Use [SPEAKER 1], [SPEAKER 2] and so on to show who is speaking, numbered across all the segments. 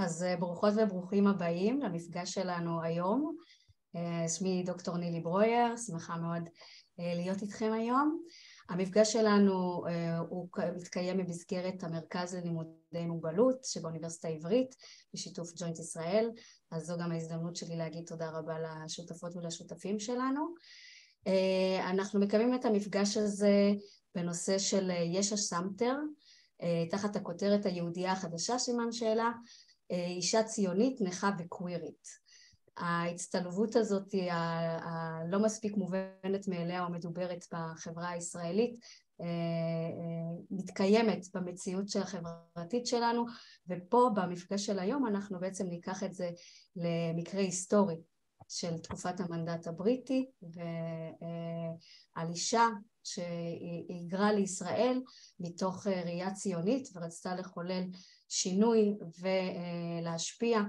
[SPEAKER 1] אז ברוכות וברוכים הבאים למפגש שלנו היום. שמי דוקטור נילי ברויר, שמחה מאוד להיות איתכם היום. המפגש שלנו הוא מתקיים במסגרת המרכז ללימודי מוגבלות שבאוניברסיטה העברית, בשיתוף ג'וינט ישראל, אז זו גם ההזדמנות שלי להגיד תודה רבה לשותפות ולשותפים שלנו. אנחנו מקיימים את המפגש הזה בנושא של ישע סמפטר, תחת הכותרת היהודיה החדשה, סימן שאלה, אישה ציונית, נכה וקווירית. ההצטלבות הזאת היא הלא מספיק מובנת מאליה או מדוברת בחברה הישראלית, מתקיימת במציאות החברתית שלנו, ופה במפגש של היום אנחנו בעצם ניקח את זה למקרה היסטורי של תקופת המנדט הבריטי, ועל אישה שהיגרה לישראל מתוך ראייה ציונית ורצתה לחולל שינוי ולהשפיע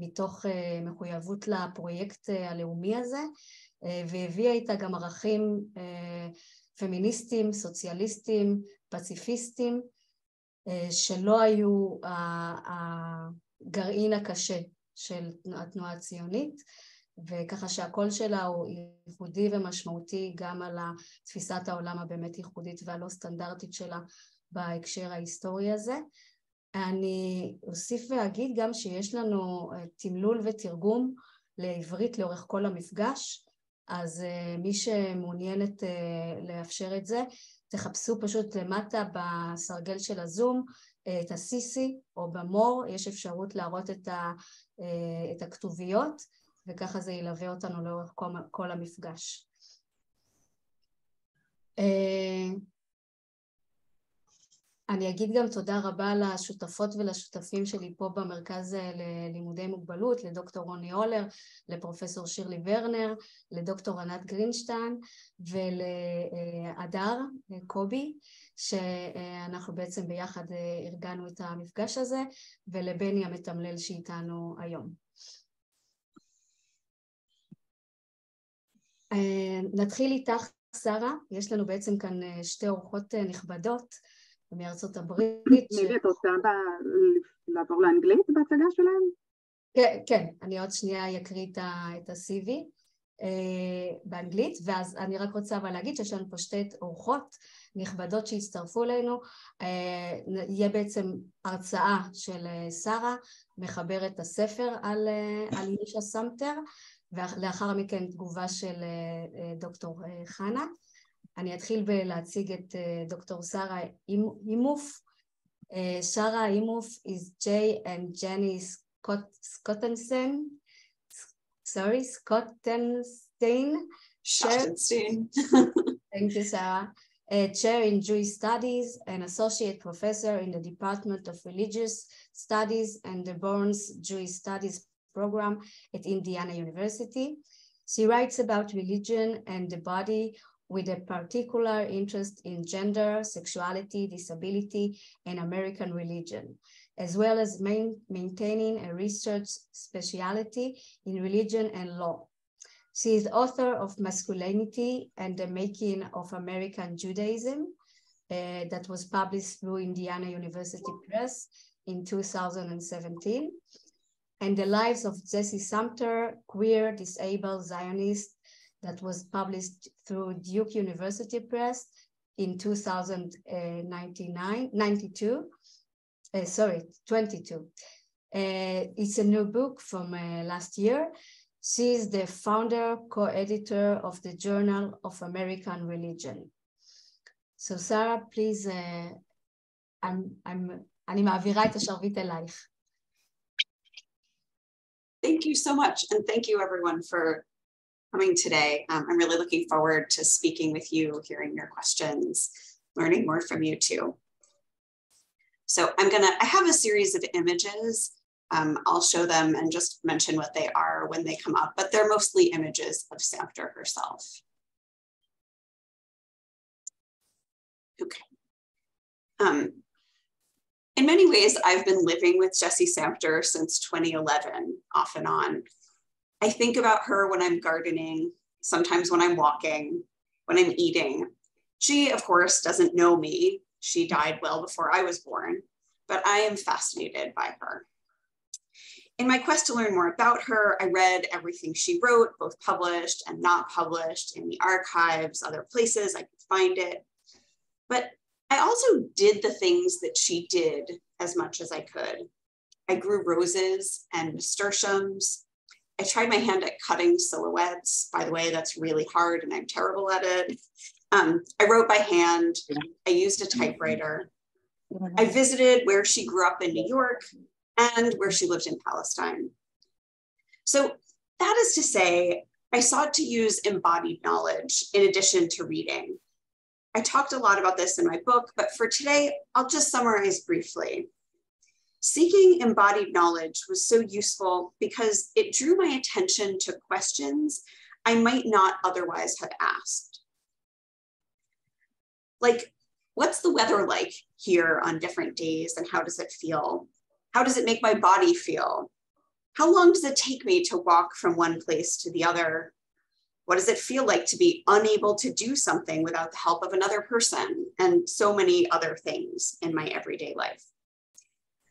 [SPEAKER 1] מתוך מחויבות לפרויקט הלאומי הזה, והביאה איתה גם ערכים פמיניסטיים, סוציאליסטיים, פציפיסטיים, שלא היו הגרעין הקשה של התנועה הציונית, וככה שהקול שלה הוא ייחודי ומשמעותי גם על תפיסת העולם הבאמת ייחודית והלא סטנדרטית שלה בהקשר ההיסטורי הזה. אני אוסיף ואגיד גם שיש לנו תמלול ותרגום לעברית לאורך כל המפגש, אז מי שמעוניינת לאפשר את זה, תחפשו פשוט למטה בסרגל של הזום את הסיסי או במור, יש אפשרות להראות את הכתוביות, וככה זה ילווה אותנו לאורך כל המפגש. אני אגיד גם תודה רבה לשותפות ולשותפים שלי פה במרכז ללימודי מוגבלות, לדוקטור רוני הולר, לפרופסור שירלי ורנר, לדוקטור ענת גרינשטיין ולהדר קובי, שאנחנו בעצם ביחד ארגנו את המפגש הזה, ולבני המתמלל שאיתנו היום. נתחיל איתך, שרה. יש לנו בעצם כאן שתי אורחות נכבדות מארצות הברית.
[SPEAKER 2] נילי, את רוצה לעבור לאנגלית בהצגה שלהם?
[SPEAKER 1] כן, אני עוד שנייה אקריא את ה-CV באנגלית, ואז אני רק רוצה אבל להגיד שיש לנו פה שתי אורחות נכבדות שהצטרפו אלינו. יהיה בעצם הרצאה של שרה, מחברת הספר על ישע סמפטר, ולאחר מכן תגובה של דוקטור חנה. אני אתחיל בלהציג את דוקטור שרה אימהוף. שרה אימהוף is Jay and Jenny Schottenstein. Thank you, Sarah. Chair in Jewish Studies and Associate Professor in the Department of Religious Studies and the Burns Jewish Studies program at Indiana University. She writes about religion and the body with a particular interest in gender, sexuality, disability, and American religion, as well as maintaining a research specialty in religion and law. She is author of Masculinity and the Making of American Judaism, that was published through Indiana University Press in 2017. And The Lives of Jessie Sampter, Queer, Disabled, Zionist, that was published through Duke University Press in 22. It's a new book from last year. She is the founder, co-editor of the Journal of American Religion. So Sarah, please, אני מעבירה את השרביט אלייך.
[SPEAKER 3] Thank you so much, and thank you everyone for coming today. I'm really looking forward to speaking with you, hearing your questions, learning more from you too. So I have a series of images. I'll show them and just mention what they are when they come up, but they're mostly images of Sampter herself. Okay. In many ways, I've been living with Jessie Sampter since 2011, off and on. I think about her when I'm gardening, sometimes when I'm walking, when I'm eating. She, of course, doesn't know me. She died well before I was born, but I am fascinated by her. In my quest to learn more about her, I read everything she wrote, both published and not published, in the archives, other places I could find it. But I also did the things that she did as much as I could. I grew roses and nasturtiums. I tried my hand at cutting silhouettes. By the way, that's really hard and I'm terrible at it. I wrote by hand. I used a typewriter. I visited where she grew up in New York and where she lived in Palestine. So that is to say, I sought to use embodied knowledge in addition to reading. I talked a lot about this in my book, but for today, I'll just summarize briefly. Seeking embodied knowledge was so useful because it drew my attention to questions I might not otherwise have asked. Like, what's the weather like here on different days and how does it feel? How does it make my body feel? How long does it take me to walk from one place to the other? What does it feel like to be unable to do something without the help of another person? And so many other things in my everyday life.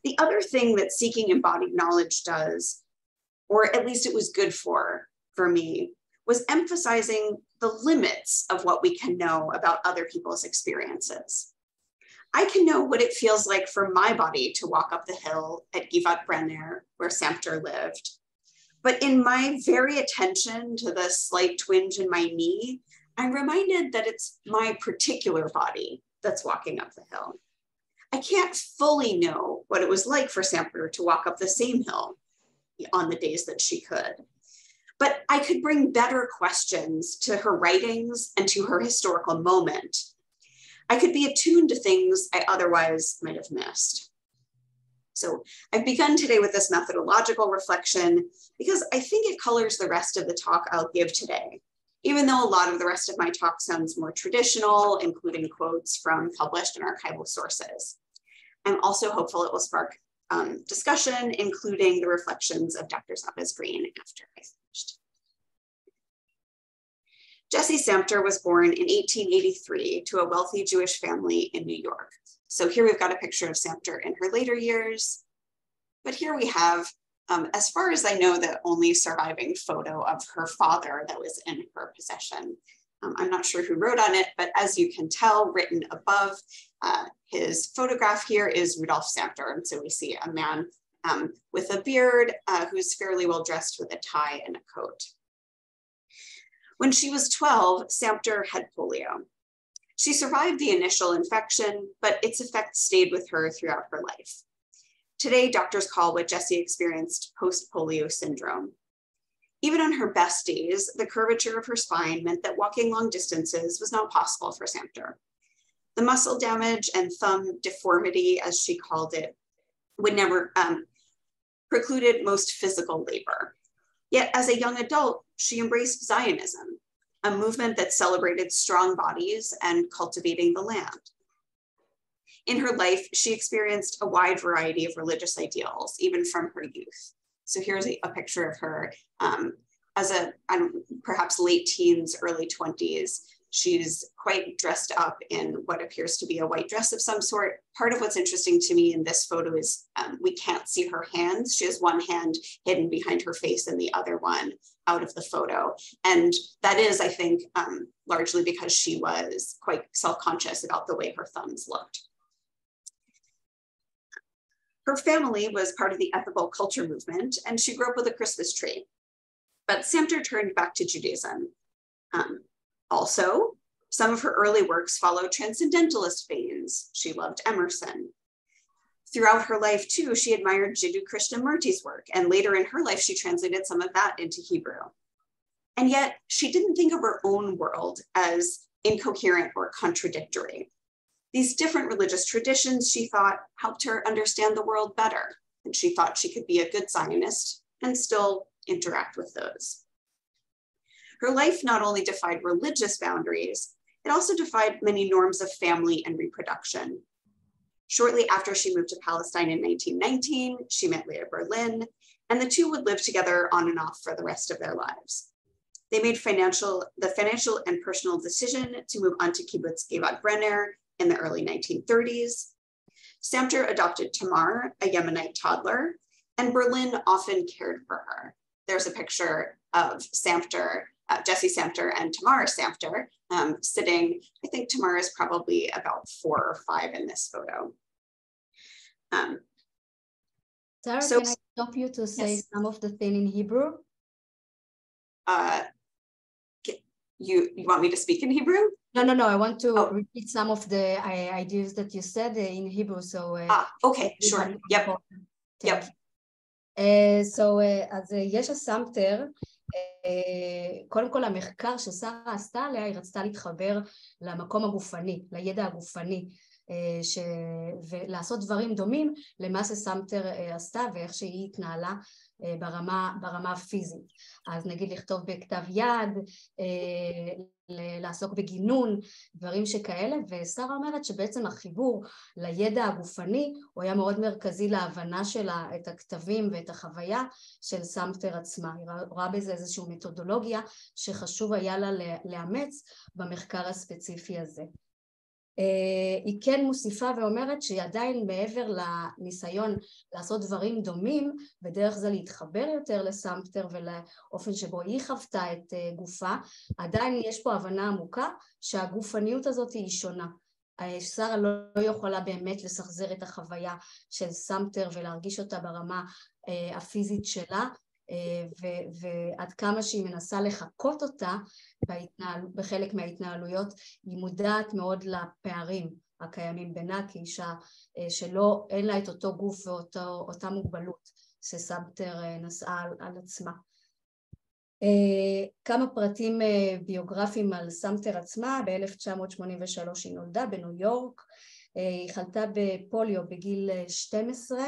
[SPEAKER 3] The other thing that seeking embodied knowledge does, or at least it was good for me, was emphasizing the limits of what we can know about other people's experiences. I can know what it feels like for my body to walk up the hill at Brenner, where Sampter lived. But in my very attention to the slight twinge in my knee, I'm reminded that it's my particular body that's walking up the hill. I can't fully know what it was like for Sampter to walk up the same hill on the days that she could. But I could bring better questions to her writings and to her historical moment. I could be attuned to things I otherwise might have missed. So I've begun today with this methodological reflection because I think it colors the rest of the talk I'll give today, even though a lot of the rest of my talk sounds more traditional, including quotes from published and archival sources. I'm also hopeful it will spark discussion, including the reflections of Dr. Zappas Green after I finished. Jessie Sampter was born in 1883 to a wealthy Jewish family in New York. So here we've got a picture of Sampter in her later years. But here we have, as far as I know, the only surviving photo of her father that was in her possession. I'm not sure who wrote on it, but as you can tell, written above his photograph here is Rudolf Sampter. And so we see a man with a beard who's fairly well dressed with a tie and a coat. When she was 12, Sampter had polio. She survived the initial infection, but its effects stayed with her throughout her life. Today, doctors call what Jessie experienced post-polio syndrome. Even on her best days, the curvature of her spine meant that walking long distances was not possible for Sampter. The muscle damage and thumb deformity, as she called it, would never precluded most physical labor. Yet as a young adult, she embraced Zionism, a movement that celebrated strong bodies and cultivating the land. In her life, she experienced a wide variety of religious ideals, even from her youth. So here's a picture of her as a perhaps late teens, early 20s. She's quite dressed up in what appears to be a white dress of some sort. Part of what's interesting to me in this photo is we can't see her hands. She has one hand hidden behind her face and the other one out of the photo. And that is, I think, largely because she was quite self-conscious about the way her thumbs looked. Her family was part of the ethical culture movement, and she grew up with a Christmas tree. But Sampter turned back to Judaism. Also, some of her early works followed transcendentalist veins. She loved Emerson. Throughout her life, too, she admired Jiddu Krishnamurti's work, and later in her life, she translated some of that into Hebrew. And yet, she didn't think of her own world as incoherent or contradictory. These different religious traditions, she thought, helped her understand the world better, and she thought she could be a good Zionist and still interact with those. Her life not only defied religious boundaries, it also defied many norms of family and reproduction. Shortly after she moved to Palestine in 1919, she met Leah Berlin, and the two would live together on and off for the rest of their lives. They made the financial and personal decision to move on to kibbutz Brenner in the early 1930s. Sampter adopted Tamar, a Yemenite toddler, and Berlin often cared for her. There's a picture of Sampter, Jessie Sampter and Tamara Sampter sitting. I think Tamara is probably about 4 or 5 in this photo.
[SPEAKER 1] Sarah, can I stop you to say some of the thing in Hebrew?
[SPEAKER 3] You want me to speak in Hebrew?
[SPEAKER 1] No. I want to repeat some of the ideas that you said in Hebrew. So
[SPEAKER 3] okay, sure. Yep.
[SPEAKER 1] אז יש הסמפטר, קודם כל המחקר ששרה עשתה עליה, היא רצתה להתחבר למקום הגופני, לידע הגופני, ולעשות דברים דומים למה שסמפטר עשתה ואיך שהיא התנהלה ברמה הפיזית. אז נגיד לכתוב בכתב יד, לעסוק בגינון, דברים שכאלה, ושרה אומרת שבעצם החיבור לידע הגופני הוא היה מאוד מרכזי להבנה שלה את הכתבים ואת החוויה של סמפטר עצמה. היא רואה בזה איזושהי מתודולוגיה שחשוב היה לה לאמץ במחקר הספציפי הזה. היא כן מוסיפה ואומרת שהיא עדיין מעבר לניסיון לעשות דברים דומים ודרך זה להתחבר יותר לסמפטר ולאופן שבו היא חוותה את גופה, עדיין יש פה הבנה עמוקה שהגופניות הזאת היא שונה. שרה לא יכולה באמת לשחזר את החוויה של סמפטר ולהרגיש אותה ברמה הפיזית שלה, ועד כמה שהיא מנסה לחקות אותה בחלק מההתנהלויות, היא מודעת מאוד לפערים הקיימים בינה כאישה שלא אין לה את אותו גוף ואותה מוגבלות שסמפטר נשאה על עצמה. כמה פרטים ביוגרפיים על סמפטר עצמה. ב-1983 היא נולדה בניו יורק, היא חלתה בפוליו בגיל 12,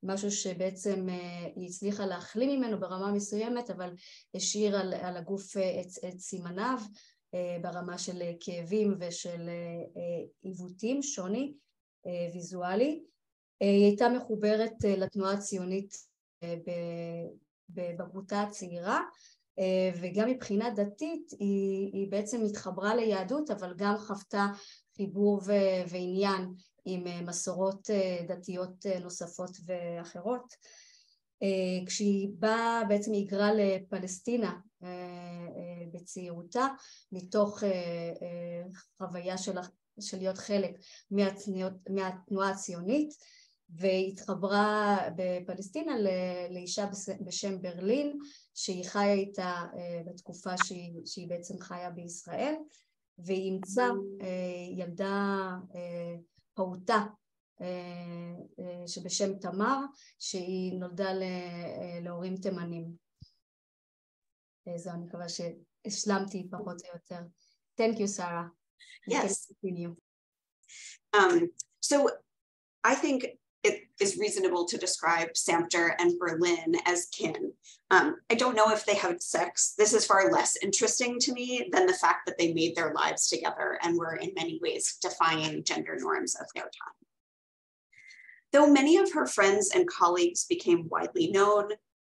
[SPEAKER 1] משהו שבעצם היא הצליחה להחלים ממנו ברמה מסוימת, אבל השאיר על הגוף את סימניו ברמה של כאבים ושל עיוותים, שוני ויזואלי. היא הייתה מחוברת לתנועה הציונית בבגרותה הצעירה, וגם מבחינה דתית היא בעצם התחברה ליהדות, אבל גם חוותה חיבור ועניין עם מסורות דתיות נוספות ואחרות. כשהיא באה, בעצם היא היגרה לפלסטינה בצעירותה, מתוך חוויה של להיות חלק מהתנועה הציונית, והתחברה בפלסטינה לאישה בשם ברלין, שהיא חיה איתה בתקופה שהיא בעצם חיה בישראל, והיא אימצה ילדה פעוטה שבשם תמר, שהיא נולדה להורים תימנים. זו אני מקווה שהשלמתי פחות או יותר. Thank you, Sarah.
[SPEAKER 3] Yes. So I think it is reasonable to describe Sampter and Berlin as kin. I don't know if they had sex. This is far less interesting to me than the fact that they made their lives together and were in many ways defying gender norms of their time. Though many of her friends and colleagues became widely known,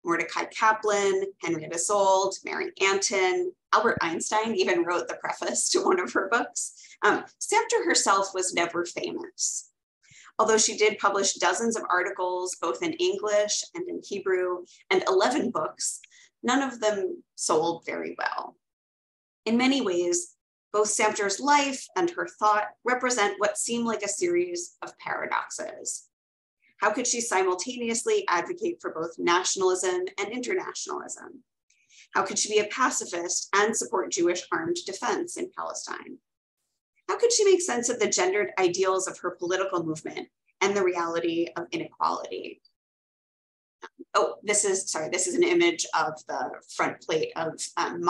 [SPEAKER 3] Mordecai Kaplan, Henrietta Sold, Mary Antin, Albert Einstein even wrote the preface to one of her books, Sampter herself was never famous. Although she did publish dozens of articles, both in English and in Hebrew, and 11 books, none of them sold very well. In many ways, both Sampter's life and her thought represent what seem like a series of paradoxes. How could she simultaneously advocate for both nationalism and internationalism? How could she be a pacifist and support Jewish armed defense in Palestine? How could she make sense of the gendered ideals of her political movement and the reality of inequality? Oh, this is an image of the front plate of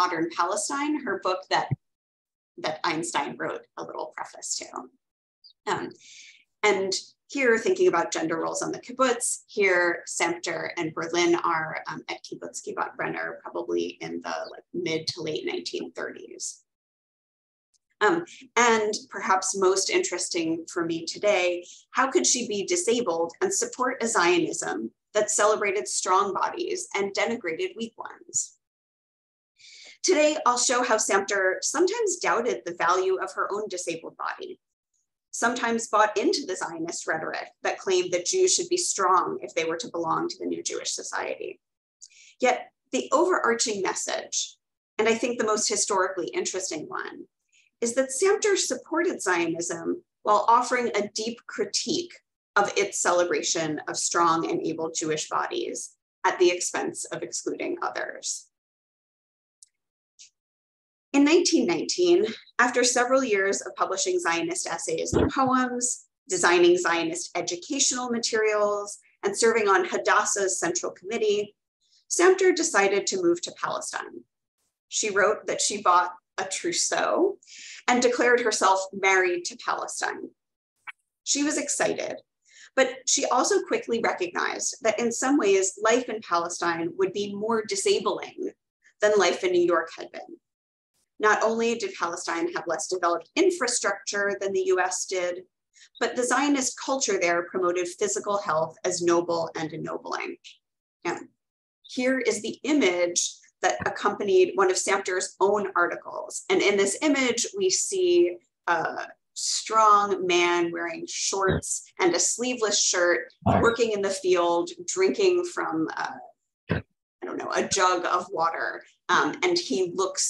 [SPEAKER 3] Modern Palestine, her book that Einstein wrote a little preface to. And here, thinking about gender roles on the kibbutz, here Sampter and Berlin are at kibbutz Kibbutz Brenner, probably in the mid to late 1930s. And perhaps most interesting for me today, how could she be disabled and support a Zionism that celebrated strong bodies and denigrated weak ones? Today, I'll show how Sampter sometimes doubted the value of her own disabled body. sometimes bought into the Zionist rhetoric that claimed that Jews should be strong if they were to belong to the new Jewish society. Yet the overarching message, and I think the most historically interesting one, is that Sampter supported Zionism while offering a deep critique of its celebration of strong and able Jewish bodies at the expense of excluding others. In 1919, after several years of publishing Zionist essays and poems, designing Zionist educational materials, and serving on Hadassah's Central Committee, Sampter decided to move to Palestine. She wrote that she bought a trousseau and declared herself married to Palestine. She was excited, but she also quickly recognized that in some ways, life in Palestine would be more disabling than life in New York had been. Not only did Palestine have less developed infrastructure than the US did, but the Zionist culture there promoted physical health as noble and ennobling. And here is the image that accompanied one of Sampter's own articles. And in this image, we see a strong man wearing shorts and a sleeveless shirt, working in the field, drinking from, a jug of water. And he looks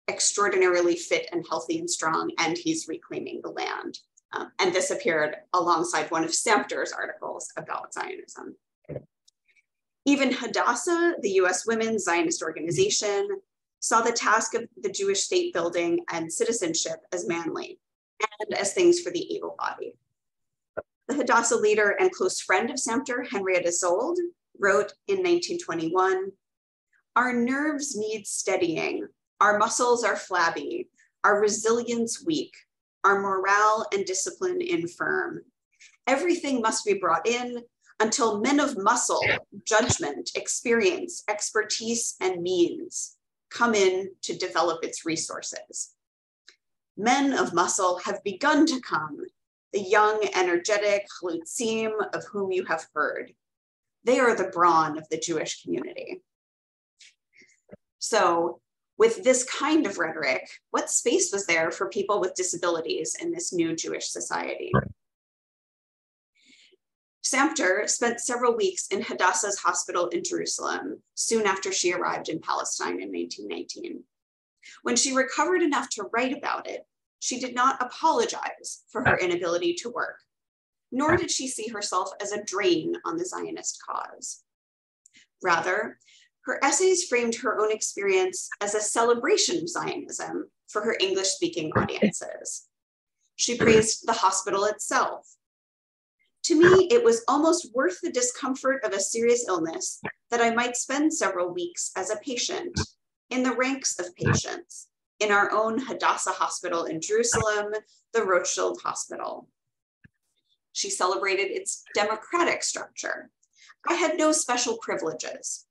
[SPEAKER 3] extraordinarily fit and healthy and strong, and he's reclaiming the land. And this appeared alongside one of Sampter's articles about Zionism. Even Hadassah, the US Women's Zionist organization, saw the task of the Jewish state building and citizenship as manly and as things for the able-bodied. The Hadassah leader and close friend of Sampter, Henrietta Zold, wrote in 1921, "Our nerves need steadying. Our muscles are flabby, our resilience weak, our morale and discipline infirm. Everything must be brought in until men of muscle, judgment, experience, expertise, and means come in to develop its resources. Men of muscle have begun to come, the young, energetic chalutzim of whom you have heard. They are the brawn of the Jewish community." So, with this kind of rhetoric, what space was there for people with disabilities in this new Jewish society? Sampter spent several weeks in Hadassah's hospital in Jerusalem soon after she arrived in Palestine in 1919. When she recovered enough to write about it, she did not apologize for her inability to work, nor did she see herself as a drain on the Zionist cause. Rather, her essays framed her own experience as a celebration of Zionism for her English-speaking audiences. She praised the hospital itself. "To me, it was almost worth the discomfort of a serious illness that I might spend several weeks as a patient, in the ranks of patients, in our own Hadassah hospital in Jerusalem, the Rothschild Hospital." She celebrated its democratic structure. "I had no special privileges,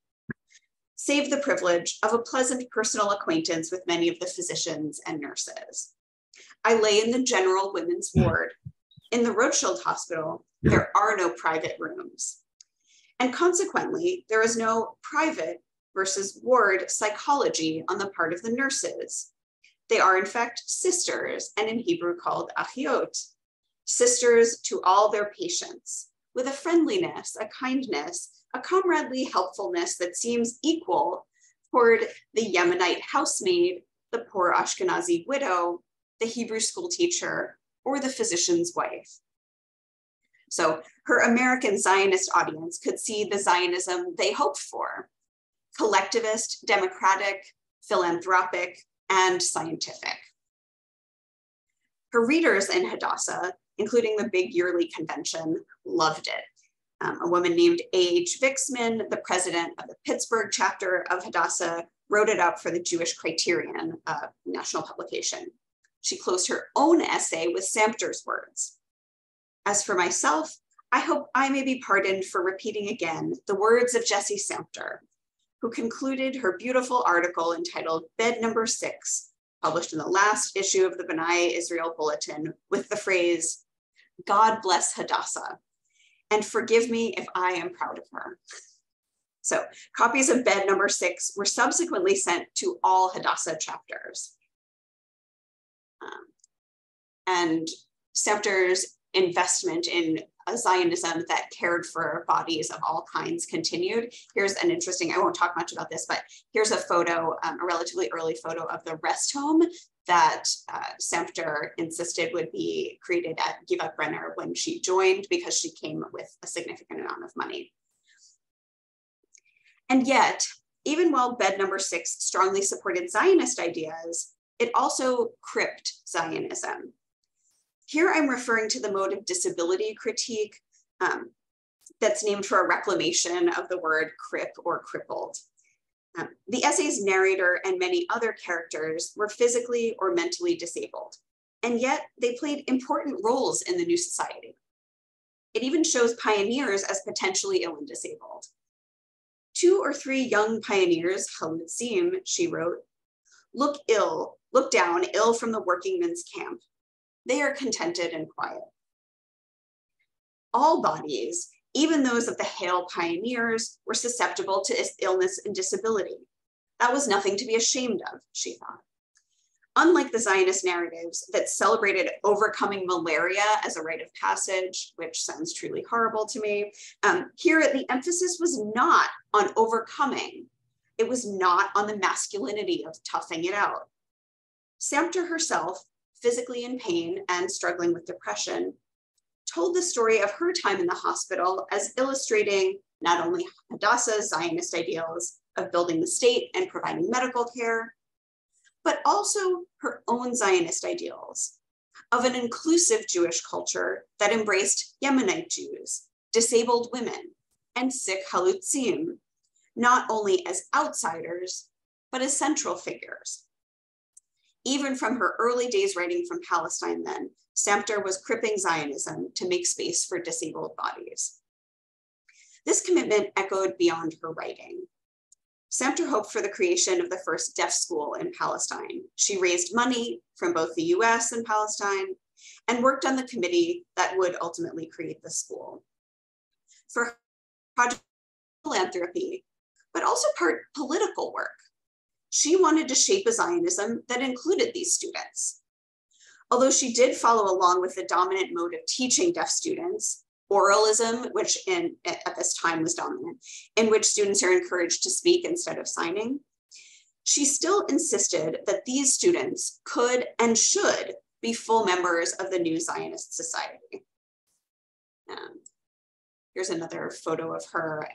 [SPEAKER 3] save the privilege of a pleasant personal acquaintance with many of the physicians and nurses. I lay in the general women's ward. In the Rothschild Hospital, there are no private rooms. And consequently, there is no private versus ward psychology on the part of the nurses. They are in fact sisters, and in Hebrew called achiot, sisters to all their patients, with a friendliness, a kindness, a comradely helpfulness that seems equal toward the Yemenite housemaid, the poor Ashkenazi widow, the Hebrew school teacher, or the physician's wife." So her American Zionist audience could see the Zionism they hoped for: collectivist, democratic, philanthropic, and scientific. Her readers in Hadassah, including the big yearly convention, loved it. A woman named A.H. Vixman, the president of the Pittsburgh chapter of Hadassah, wrote it up for the Jewish Criterion national publication. She closed her own essay with Sampter's words: "As for myself, I hope I may be pardoned for repeating again the words of Jessie Sampter, who concluded her beautiful article entitled Bed Number 6, published in the last issue of the B'nai Israel Bulletin, with the phrase, 'God bless Hadassah, and forgive me if I am proud of her.'" So copies of Bed Number 6 were subsequently sent to all Hadassah chapters. And Sampter's investment in a Zionism that cared for bodies of all kinds continued. Here's an interesting, I won't talk much about this, but here's a photo, a relatively early photo of the rest home that Sampter insisted would be created at Givat Brenner when she joined, because she came with a significant amount of money. And yet, even while bed number 6 strongly supported Zionist ideas, it also cripped Zionism. Here I'm referring to the mode of disability critique that's named for a reclamation of the word crip or crippled. The essay's narrator and many other characters were physically or mentally disabled, and yet they played important roles in the new society. It even shows pioneers as potentially ill and disabled. 2 or 3 young pioneers, Halutzim, she wrote, look down, ill from the workingmen's camp. They are contented and quiet. All bodies, even those of the hale pioneers, were susceptible to illness and disability. That was nothing to be ashamed of, she thought. Unlike the Zionist narratives that celebrated overcoming malaria as a rite of passage, which sounds truly horrible to me, here the emphasis was not on overcoming. It was not on the masculinity of toughing it out. Sampter herself, physically in pain and struggling with depression, told the story of her time in the hospital as illustrating not only Hadassah's Zionist ideals of building the state and providing medical care, but also her own Zionist ideals of an inclusive Jewish culture that embraced Yemenite Jews, disabled women, and sick Halutzim, not only as outsiders, but as central figures. Even from her early days writing from Palestine then, Sampter was cripping Zionism to make space for disabled bodies. This commitment echoed beyond her writing. Sampter hoped for the creation of the first deaf school in Palestine. She raised money from both the US and Palestine and worked on the committee that would ultimately create the school. For project philanthropy, but also part political work, she wanted to shape a Zionism that included these students. Although she did follow along with the dominant mode of teaching deaf students, oralism, which at this time was dominant, in which students are encouraged to speak instead of signing, she still insisted that these students could and should be full members of the new Zionist society. Here's another photo of her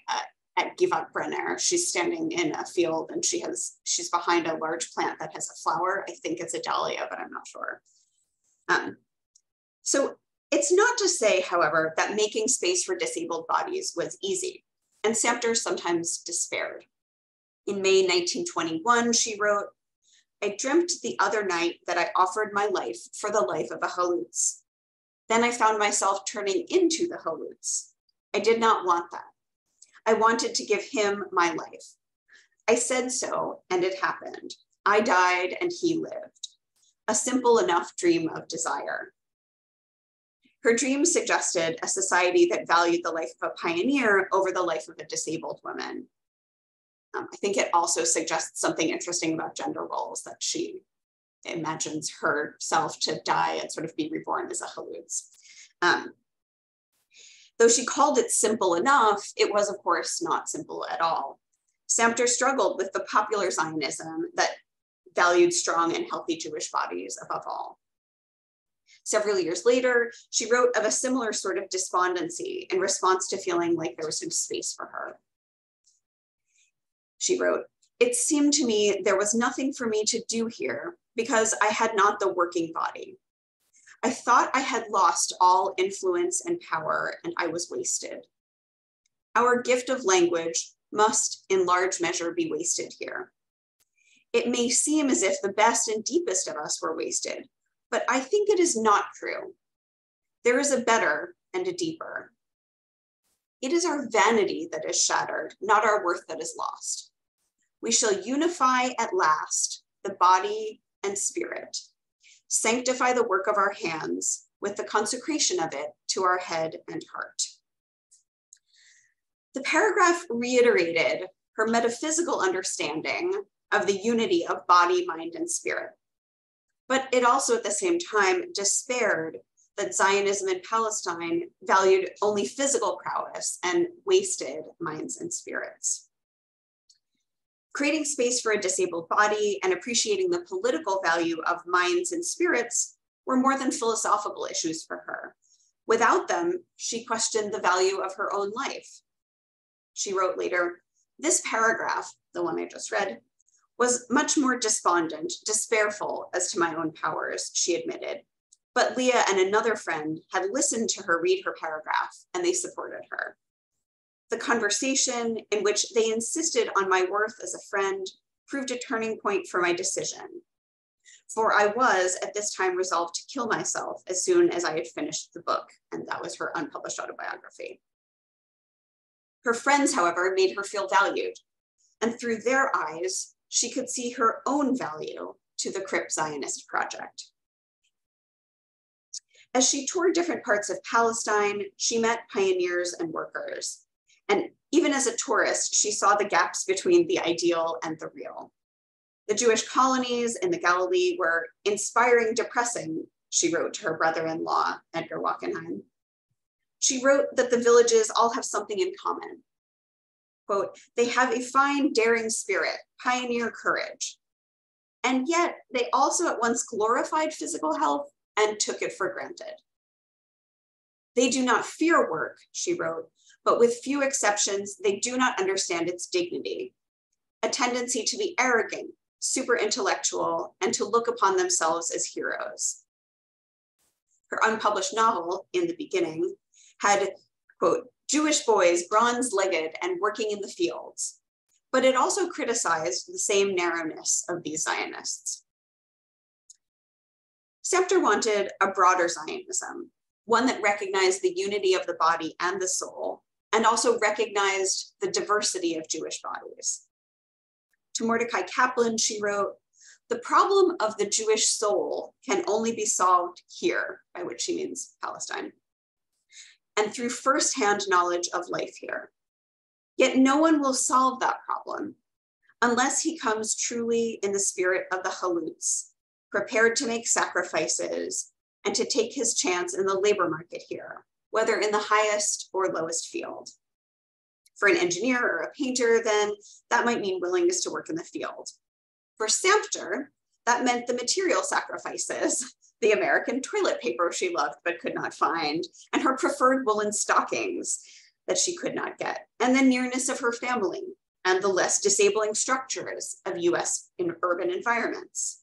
[SPEAKER 3] at Givat Brenner. She's standing in a field and she's behind a large plant that has a flower. I think it's a dahlia, but I'm not sure. So it's not to say, however, that making space for disabled bodies was easy, and Sampter sometimes despaired. In May 1921, she wrote, "I dreamt the other night that I offered my life for the life of a halutz. Then I found myself turning into the halutz. I did not want that. I wanted to give him my life. I said so, and it happened. I died and he lived. A simple enough dream of desire." Her dream suggested a society that valued the life of a pioneer over the life of a disabled woman. I think it also suggests something interesting about gender roles, that she imagines herself to die and sort of be reborn as a halutz. Though she called it simple enough, it was, of course, not simple at all. Sampter struggled with the popular Zionism that valued strong and healthy Jewish bodies above all. Several years later, she wrote of a similar sort of despondency in response to feeling like there was no space for her. She wrote, "It seemed to me there was nothing for me to do here because I had not the working body. I thought I had lost all influence and power and I was wasted. Our gift of language must in large measure be wasted here. It may seem as if the best and deepest of us were wasted, but I think it is not true. There is a better and a deeper. It is our vanity that is shattered, not our worth that is lost. We shall unify at last the body and spirit, sanctify the work of our hands with the consecration of it to our head and heart." The paragraph reiterated her metaphysical understanding of the unity of body, mind, and spirit. But it also at the same time despaired that Zionism in Palestine valued only physical prowess and wasted minds and spirits. Creating space for a disabled body and appreciating the political value of minds and spirits were more than philosophical issues for her. Without them, she questioned the value of her own life. She wrote later, "This paragraph," the one I just read, "was much more despondent, despairful as to my own powers," she admitted. But Leah and another friend had listened to her read her paragraph, and they supported her. The conversation in which they insisted on my worth as a friend proved a turning point for my decision. For I was at this time resolved to kill myself as soon as I had finished the book, and that was her unpublished autobiography. Her friends, however, made her feel valued, and through their eyes, she could see her own value to the Crip Zionist project. As she toured different parts of Palestine, she met pioneers and workers. And even as a tourist, she saw the gaps between the ideal and the real. The Jewish colonies in the Galilee were inspiring, depressing, she wrote to her brother-in-law, Edgar Wachenheim. She wrote that the villages all have something in common. Quote, "They have a fine, daring spirit, pioneer courage. And yet they also at once glorified physical health and took it for granted. They do not fear work," she wrote, "but with few exceptions, they do not understand its dignity, a tendency to be arrogant, super intellectual, and to look upon themselves as heroes." Her unpublished novel, In the Beginning, had, quote, "Jewish boys bronze-legged and working in the fields," but it also criticized the same narrowness of these Zionists. Sampter wanted a broader Zionism, one that recognized the unity of the body and the soul, and also recognized the diversity of Jewish bodies. To Mordecai Kaplan, she wrote, "The problem of the Jewish soul can only be solved here," by which she means Palestine, "and through firsthand knowledge of life here. Yet no one will solve that problem unless he comes truly in the spirit of the Halutz, prepared to make sacrifices and to take his chance in the labor market here, whether in the highest or lowest field. For an engineer or a painter, then that might mean willingness to work in the field. For Sampter, that meant the material sacrifices, the American toilet paper she loved but could not find, and her preferred woolen stockings that she could not get, and the nearness of her family, and the less disabling structures of US urban environments.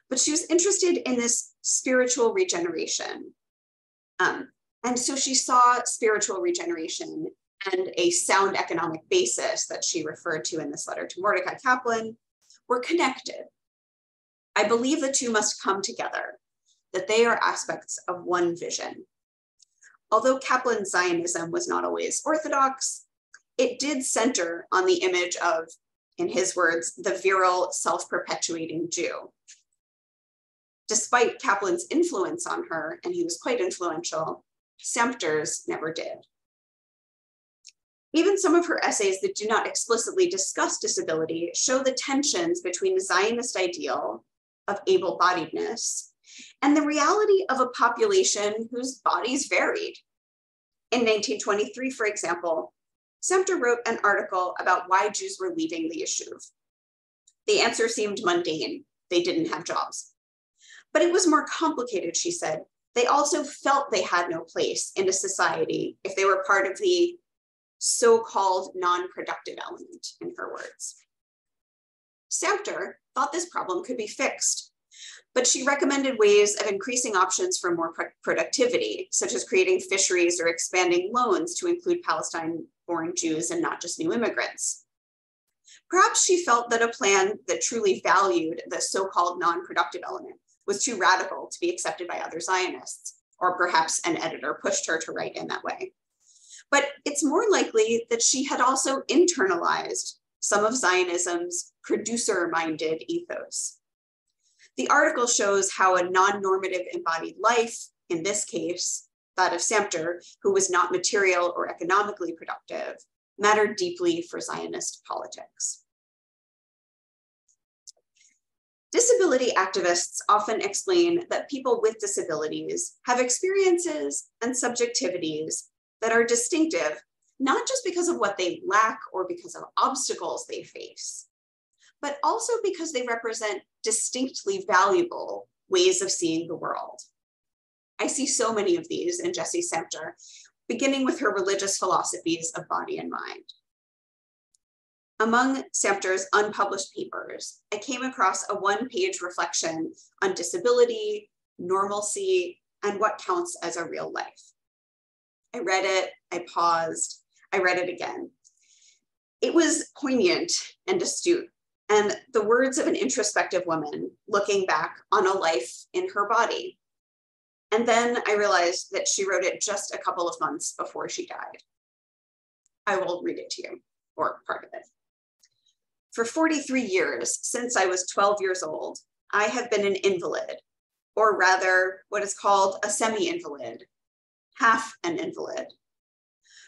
[SPEAKER 3] But she was interested in this spiritual regeneration. And so she saw spiritual regeneration and a sound economic basis that she referred to in this letter to Mordecai Kaplan were connected. "I believe the two must come together, that they are aspects of one vision." Although Kaplan's Zionism was not always orthodox, it did center on the image of, in his words, the virile, self-perpetuating Jew. Despite Kaplan's influence on her, and he was quite influential, Sampter's never did. Even some of her essays that do not explicitly discuss disability show the tensions between the Zionist ideal of able-bodiedness and the reality of a population whose bodies varied. In 1923, for example, Sampter wrote an article about why Jews were leaving the Yishuv. The answer seemed mundane. They didn't have jobs. But it was more complicated, she said. They also felt they had no place in a society if they were part of the so-called non-productive element, in her words. Sampter thought this problem could be fixed, but she recommended ways of increasing options for more productivity, such as creating fisheries or expanding loans to include Palestine-born Jews and not just new immigrants. Perhaps she felt that a plan that truly valued the so-called non-productive element was too radical to be accepted by other Zionists, or perhaps an editor pushed her to write in that way. But it's more likely that she had also internalized some of Zionism's producer-minded ethos. The article shows how a non-normative embodied life, in this case, that of Sampter, who was not material or economically productive, mattered deeply for Zionist politics. Disability activists often explain that people with disabilities have experiences and subjectivities that are distinctive, not just because of what they lack or because of obstacles they face, but also because they represent distinctly valuable ways of seeing the world. I see so many of these in Jessie Sampter, beginning with her religious philosophies of body and mind. Among Sampter's unpublished papers, I came across a one-page reflection on disability, normalcy, and what counts as a real life. I read it, I paused, I read it again. It was poignant and astute, and the words of an introspective woman looking back on a life in her body. And then I realized that she wrote it just a couple of months before she died. I will read it to you, or part of it. For 43 years, since I was 12 years old, I have been an invalid, or rather what is called a semi-invalid, half an invalid.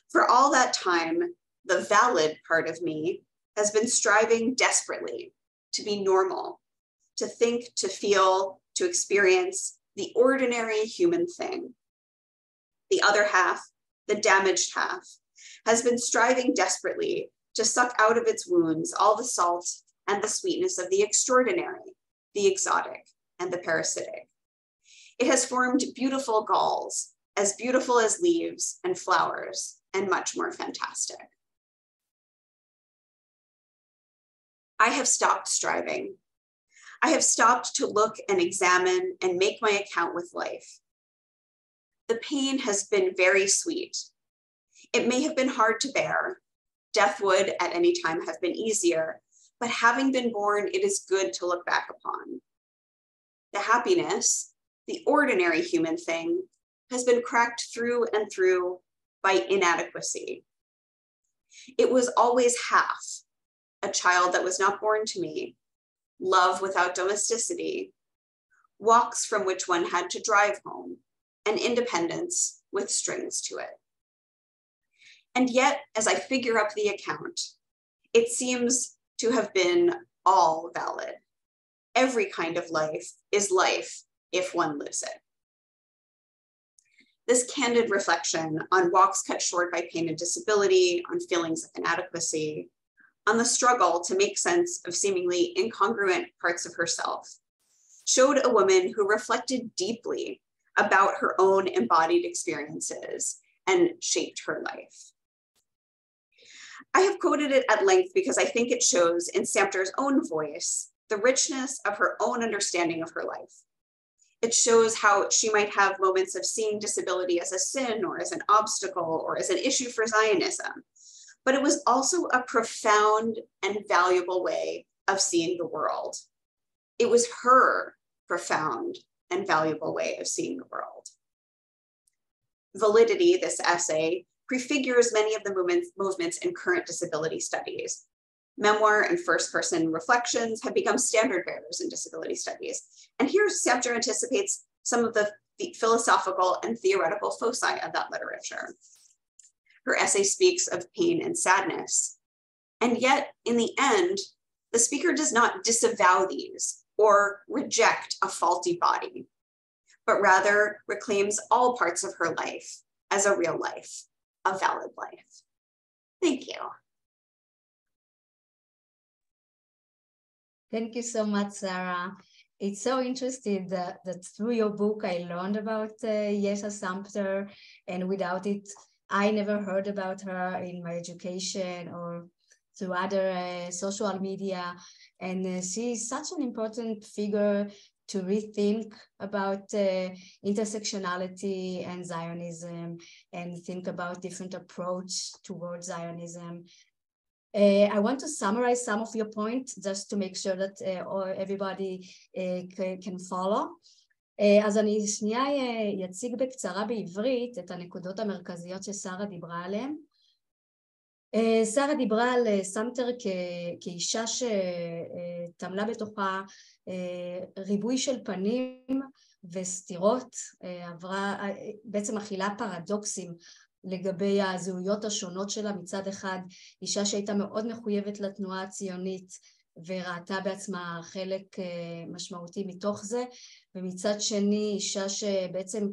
[SPEAKER 3] For all that time, the valid part of me has been striving desperately to be normal, to think, to feel, to experience the ordinary human thing. The other half, the damaged half, has been striving desperately to suck out of its wounds all the salt and the sweetness of the extraordinary, the exotic, and the parasitic. It has formed beautiful galls, as beautiful as leaves and flowers, and much more fantastic. I have stopped striving. I have stopped to look and examine and make my account with life. The pain has been very sweet. It may have been hard to bear. Death would at any time have been easier, but having been born, it is good to look back upon. The happiness, the ordinary human thing, has been cracked through and through by inadequacy. It was always half, a child that was not born to me, love without domesticity, walks from which one had to drive home, and independence with strings to it. And yet, as I figure up the account, it seems to have been all valid. Every kind of life is life if one lives it. This candid reflection on walks cut short by pain and disability, on feelings of inadequacy, on the struggle to make sense of seemingly incongruent parts of herself, showed a woman who reflected deeply about her own embodied experiences and shaped her life. I have quoted it at length because I think it shows in Sampter's own voice the richness of her own understanding of her life. It shows how she might have moments of seeing disability as a sin or as an obstacle or as an issue for Zionism, but it was also a profound and valuable way of seeing the world. It was her profound and valuable way of seeing the world. Validity, this essay, prefigures many of the movements in current disability studies. Memoir and first-person reflections have become standard bearers in disability studies. And here Sampter anticipates some of the philosophical and theoretical foci of that literature. Her essay speaks of pain and sadness. And yet, in the end, the speaker does not disavow these or reject a faulty body, but rather reclaims all parts of her life as a real life, a valid life. Thank you.
[SPEAKER 1] Thank you so much, Sarah. It's so interesting that through your book, I learned about Jessie Sampter, and without it, I never heard about her in my education or through other social media. And she's such an important figure to rethink about intersectionality and Zionism and think about different approach towards Zionism. I want to summarize some of your points just to make sure that everybody can follow. אז אני שנייה יציג בקצרה בעברית את הנקודות המרכזיות ששרה דיברה עליהן. שרה דיברה על סמפטר כאישה שתמלה בתוכה ריבוי של פנים וסתירות, בעצם מכילה פרדוקסים לגבי הזהויות השונות שלה. מצד אחד, אישה שהייתה מאוד מחויבת לתנועה הציונית וראתה בעצמה חלק משמעותי מתוך זה, ומצד שני אישה שבעצם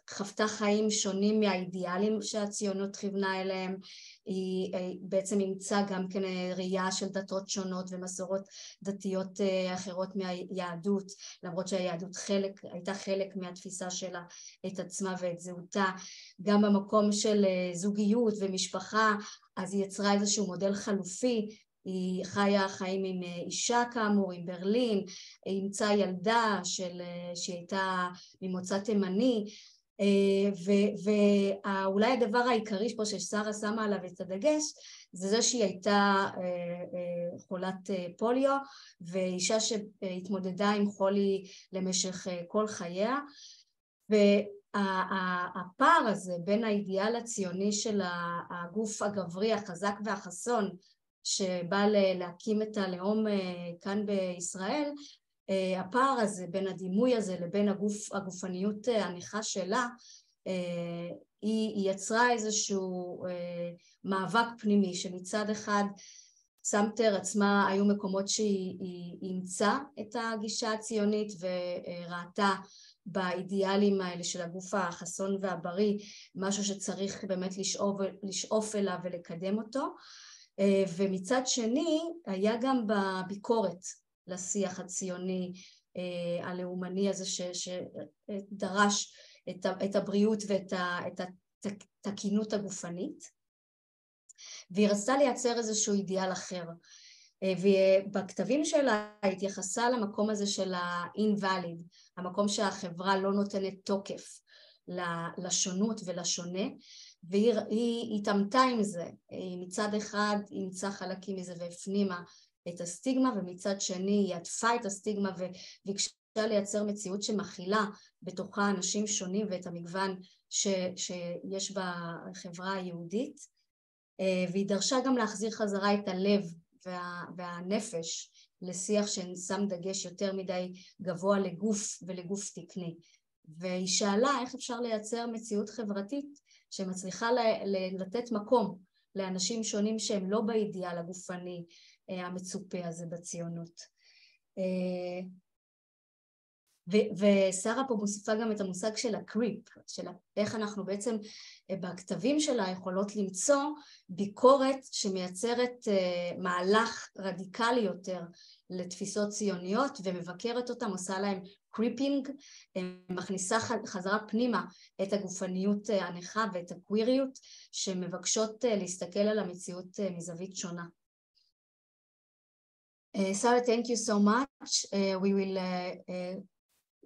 [SPEAKER 1] חוותה חיים שונים מהאידיאלים שהציונות כיוונה אליהם, היא בעצם אימצה גם כן ראייה של דתות שונות ומסורות דתיות אחרות מהיהדות, למרות שהיהדות הייתה חלק מהתפיסה שלה את עצמה ואת זהותה, גם במקום של זוגיות ומשפחה, אז היא יצרה איזשהו מודל חלופי, היא חיה חיים עם אישה כאמור, עם ברלין, היא אימצה ילדה שהיא הייתה ממוצא תימני, ואולי הדבר העיקרי פה ששרה שמה עליו את הדגש, זה שהיא הייתה חולת פוליו, ואישה שהתמודדה עם חולי למשך כל חייה, והפער הזה בין האידיאל הציוני של הגוף הגברי החזק והחסון, שבא להקים את הלאום כאן בישראל, הפער הזה בין הדימוי הזה לבין הגופניות הנכה שלה, היא יצרה איזשהו מאבק פנימי, שמצד אחד סמפטר עצמה היו מקומות שהיא אימצה את הגישה הציונית וראתה באידיאלים האלה של הגוף החסון והבריא, משהו שצריך באמת לשאוף אליו ולקדם אותו, ומצד שני היה גם בביקורת לשיח הציוני הלאומני הזה שדרש את הבריאות ואת התקינות הגופנית, והיא רצתה לייצר איזשהו אידיאל אחר, ובכתבים שלה התייחסה למקום הזה של ה-invalid, המקום שהחברה לא נותנת תוקף לשונות ולשונה, והיא התאמתה עם זה, היא מצד אחד אימצה חלקים מזה והפנימה את הסטיגמה, ומצד שני היא עטפה את הסטיגמה וביקשה לייצר מציאות שמכילה בתוכה אנשים שונים ואת המגוון שיש בחברה היהודית, והיא דרשה גם להחזיר חזרה את הלב והנפש לשיח ששם דגש יותר מדי גבוה לגוף ולגוף תקני, והיא שאלה איך אפשר לייצר מציאות חברתית שמצליחה לתת מקום לאנשים שונים שהם לא באידיאל הגופני המצופה הזה בציונות. ושרה פה מוסיפה גם את המושג של הקריפ, של איך אנחנו בעצם בכתבים שלה יכולות למצוא ביקורת שמייצרת מהלך רדיקלי יותר לתפיסות ציוניות, ומבקרת אותם, עושה להם קריפינג, מכניסה חזרה פנימה את הגופניות הנכה ואת הקוויריות, שמבקשות להסתכל על המציאות מזווית שונה. Sarah, thank you so much. We will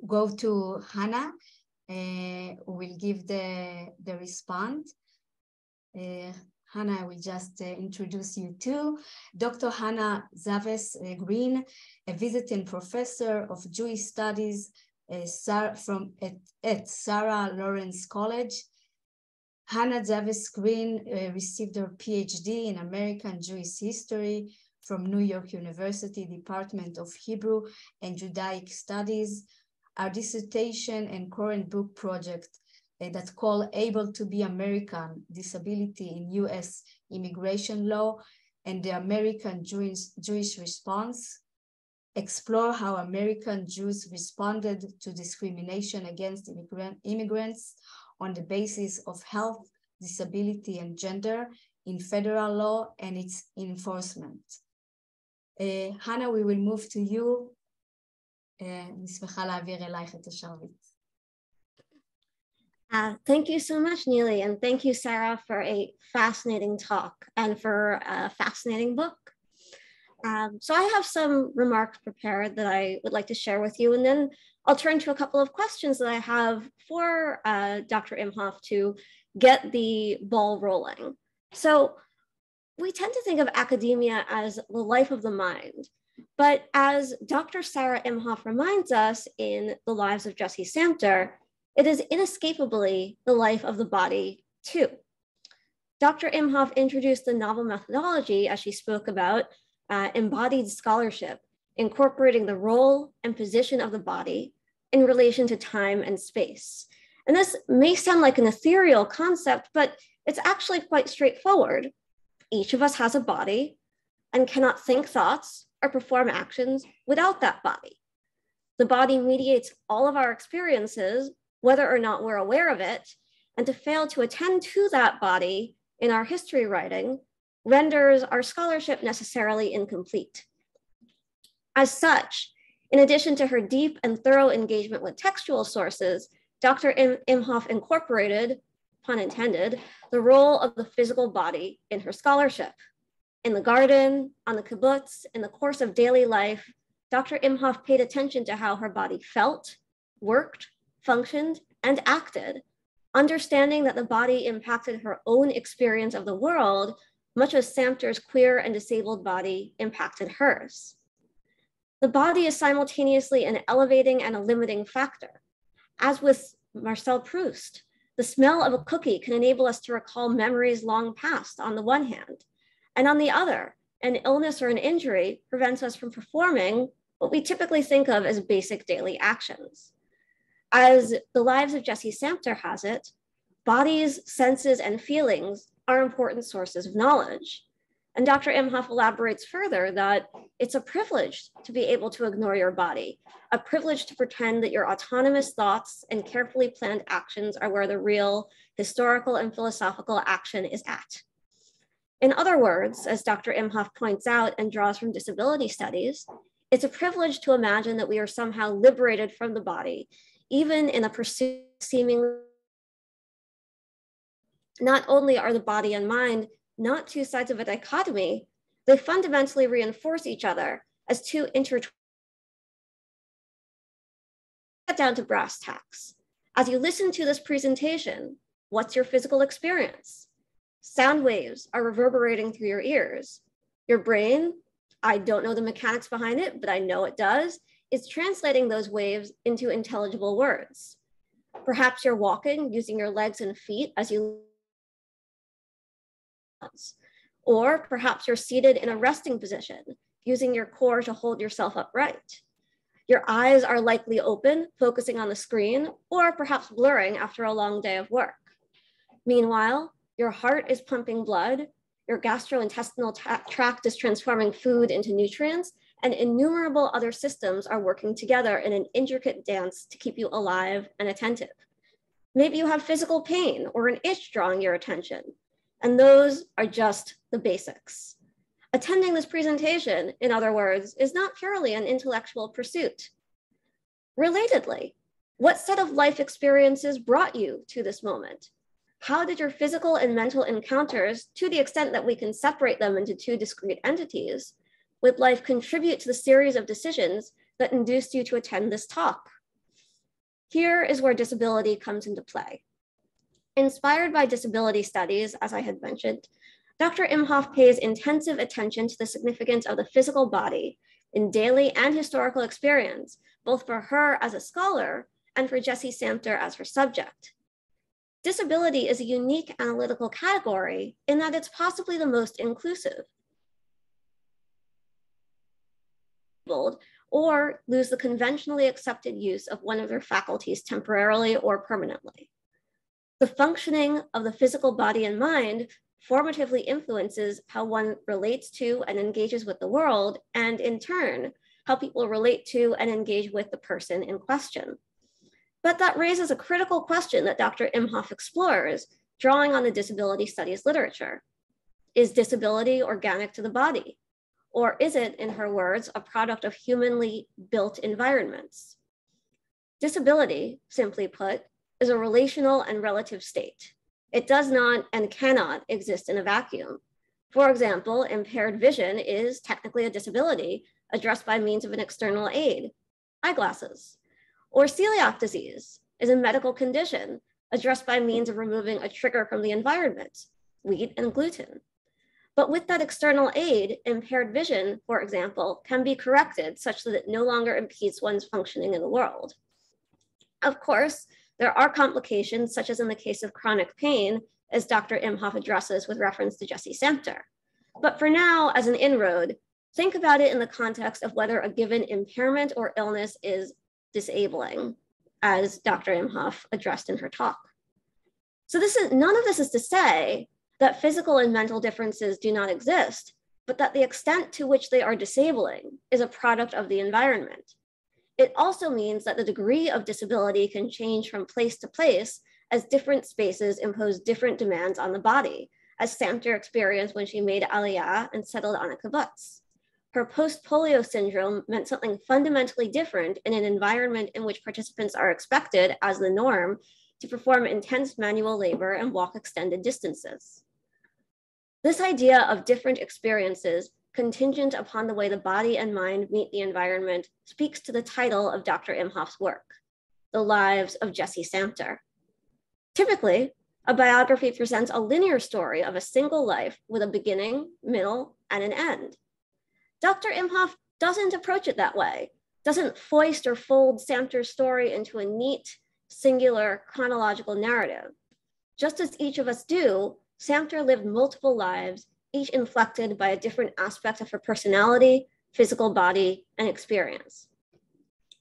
[SPEAKER 1] go to Hannah, who will give the response. Hannah, I will just introduce you to Dr. Hannah Zaves Green, a visiting professor of Jewish Studies at Sarah Lawrence College. Hannah Zaves Green received her PhD in American Jewish History from New York University Department of Hebrew and Judaic Studies. Our dissertation and current book project that call Able to be American, Disability in U.S. Immigration Law and the American Jewish Response, explore how American Jews responded to discrimination against immigrants on the basis of health, disability, and gender in federal law and its enforcement. Hannah, we will move to you. נשמחה להעביר אלייך את השרביט.
[SPEAKER 4] Thank you so much, Neely, and thank you, Sarah, for a fascinating talk and for a fascinating book. So I have some remarks prepared that I would like to share with you, and then I'll turn to a couple of questions that I have for Dr. Imhoff to get the ball rolling. So we tend to think of academia as the life of the mind, but as Dr. Sarah Imhoff reminds us in The Lives of Jessie Sampter, it is inescapably the life of the body too. Dr. Imhoff introduced the novel methodology, as she spoke about, embodied scholarship, incorporating the role and position of the body in relation to time and space. And this may sound like an ethereal concept, but it's actually quite straightforward. Each of us has a body and cannot think thoughts or perform actions without that body. The body mediates all of our experiences, whether or not we're aware of it, and to fail to attend to that body in our history writing renders our scholarship necessarily incomplete. As such, in addition to her deep and thorough engagement with textual sources, Dr. Imhoff incorporated, pun intended, the role of the physical body in her scholarship. In the garden, on the kibbutz, in the course of daily life, Dr. Imhoff paid attention to how her body felt, worked, functioned, and acted, understanding that the body impacted her own experience of the world, much as Sampter's queer and disabled body impacted hers. The body is simultaneously an elevating and a limiting factor. As with Marcel Proust, the smell of a cookie can enable us to recall memories long past on the one hand, and on the other, an illness or an injury prevents us from performing what we typically think of as basic daily actions. As The Lives of Jessie Sampter has it, bodies, senses, and feelings are important sources of knowledge. And Dr. Imhoff elaborates further that it's a privilege to be able to ignore your body, a privilege to pretend that your autonomous thoughts and carefully planned actions are where the real historical and philosophical action is at. In other words, as Dr. Imhoff points out and draws from disability studies, it's a privilege to imagine that we are somehow liberated from the body, even in the pursuit of seemingly. Not only are the body and mind not two sides of a dichotomy, they fundamentally reinforce each other as two intertwined. Get down to brass tacks. As you listen to this presentation, what's your physical experience? Sound waves are reverberating through your ears. Your brain, I don't know the mechanics behind it, but I know it does, is translating those waves into intelligible words. Perhaps you're walking using your legs and feet as you. Or perhaps you're seated in a resting position, using your core to hold yourself upright. Your eyes are likely open, focusing on the screen, or perhaps blurring after a long day of work. Meanwhile, your heart is pumping blood, your gastrointestinal tract is transforming food into nutrients, and innumerable other systems are working together in an intricate dance to keep you alive and attentive. Maybe you have physical pain or an itch drawing your attention, and those are just the basics. Attending this presentation, in other words, is not purely an intellectual pursuit. Relatedly, what set of life experiences brought you to this moment? How did your physical and mental encounters, to the extent that we can separate them into two discrete entities, with life contribute to the series of decisions that induced you to attend this talk? Here is where disability comes into play. Inspired by disability studies, as I had mentioned, Dr. Imhoff pays intensive attention to the significance of the physical body in daily and historical experience, both for her as a scholar and for Jessie Sampter as her subject. Disability is a unique analytical category in that it's possibly the most inclusive, or lose the conventionally accepted use of one of their faculties temporarily or permanently. The functioning of the physical body and mind formatively influences how one relates to and engages with the world, and in turn, how people relate to and engage with the person in question. But that raises a critical question that Dr. Imhoff explores, drawing on the disability studies literature. Is disability organic to the body? Or is it, in her words, a product of humanly built environments? Disability, simply put, is a relational and relative state. It does not and cannot exist in a vacuum. For example, impaired vision is technically a disability addressed by means of an external aid, eyeglasses. Or celiac disease is a medical condition addressed by means of removing a trigger from the environment, wheat and gluten. But with that external aid, impaired vision, for example, can be corrected such that it no longer impedes one's functioning in the world. Of course, there are complications, such as in the case of chronic pain, as Dr. Imhoff addresses with reference to Jessie Sampter. But for now, as an inroad, think about it in the context of whether a given impairment or illness is disabling, as Dr. Imhoff addressed in her talk. So none of this is to say that physical and mental differences do not exist, but that the extent to which they are disabling is a product of the environment. It also means that the degree of disability can change from place to place as different spaces impose different demands on the body, as Sampter experienced when she made Aliyah and settled on a kibbutz. Her post-polio syndrome meant something fundamentally different in an environment in which participants are expected, as the norm, to perform intense manual labor and walk extended distances. This idea of different experiences contingent upon the way the body and mind meet the environment speaks to the title of Dr. Imhof's work, The Lives of Jessie Sampter. Typically, a biography presents a linear story of a single life with a beginning, middle, and an end. Dr. Imhof doesn't approach it that way, doesn't foist or fold Sampter's story into a neat, singular chronological narrative. Just as each of us do, Sampter lived multiple lives, each inflected by a different aspect of her personality, physical body, and experience.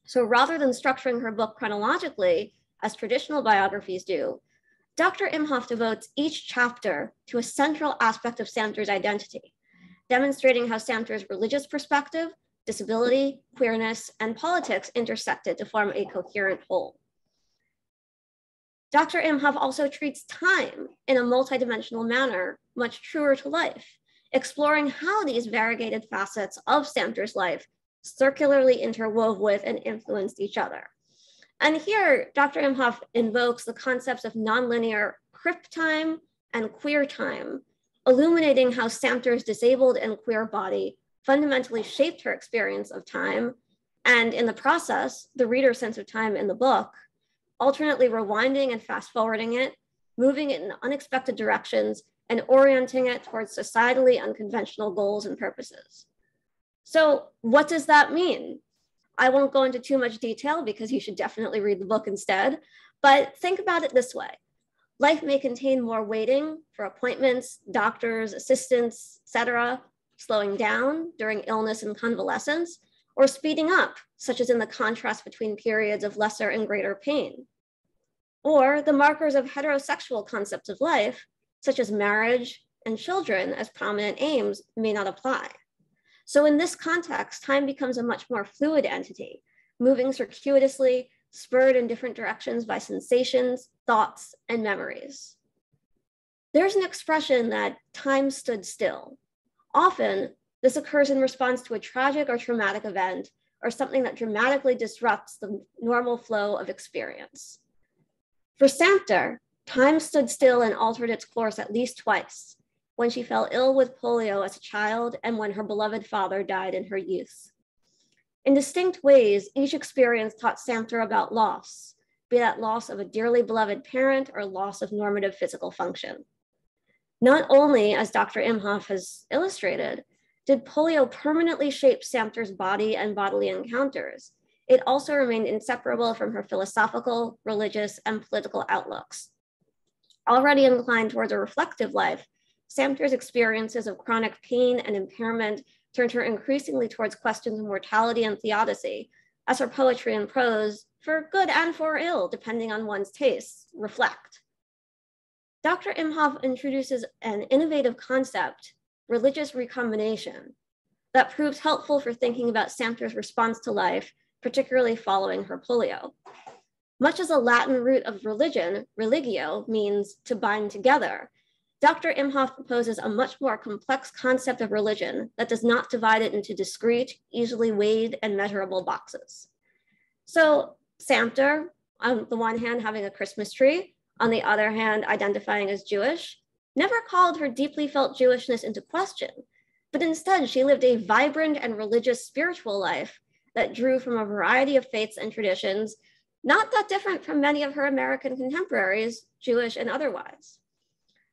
[SPEAKER 4] So rather than structuring her book chronologically, as traditional biographies do, Dr. Imhof devotes each chapter to a central aspect of Sampter's identity, demonstrating how Sampter's religious perspective, disability, queerness, and politics intersected to form a coherent whole. Dr. Imhof also treats time in a multidimensional manner, much truer to life, exploring how these variegated facets of Sampter's life circularly interwove with and influenced each other. And here, Dr. Imhof invokes the concepts of nonlinear crip time and queer time, illuminating how Sampter's disabled and queer body fundamentally shaped her experience of time, and in the process, the reader's sense of time in the book, alternately rewinding and fast forwarding it, moving it in unexpected directions, and orienting it towards societally unconventional goals and purposes. So what does that mean? I won't go into too much detail because you should definitely read the book instead, but think about it this way. Life may contain more waiting for appointments, doctors, assistants, etc., slowing down during illness and convalescence, or speeding up, such as in the contrast between periods of lesser and greater pain. Or the markers of heterosexual concepts of life, such as marriage and children as prominent aims, may not apply. So in this context, time becomes a much more fluid entity, moving circuitously, spurred in different directions by sensations, thoughts, and memories. There's an expression that time stood still. Often, this occurs in response to a tragic or traumatic event, or something that dramatically disrupts the normal flow of experience. For Sampter, time stood still and altered its course at least twice, when she fell ill with polio as a child and when her beloved father died in her youth. In distinct ways, each experience taught Sampter about loss, be that loss of a dearly beloved parent or loss of normative physical function. Not only, as Dr. Imhof has illustrated, did polio permanently shape Sampter's body and bodily encounters, it also remained inseparable from her philosophical, religious, and political outlooks. Already inclined towards a reflective life, Sampter's experiences of chronic pain and impairment turned her increasingly towards questions of mortality and theodicy, as her poetry and prose, for good and for ill, depending on one's tastes, reflect. Dr. Imhof introduces an innovative concept, religious recombination, that proves helpful for thinking about Sampter's response to life, particularly following her polio. Much as a Latin root of religion, religio, means to bind together, Dr. Imhof proposes a much more complex concept of religion that does not divide it into discrete, easily weighed and measurable boxes. So Sampter, on the one hand, having a Christmas tree, on the other hand, identifying as Jewish, never called her deeply felt Jewishness into question, but instead she lived a vibrant and religious spiritual life that drew from a variety of faiths and traditions, not that different from many of her American contemporaries, Jewish and otherwise.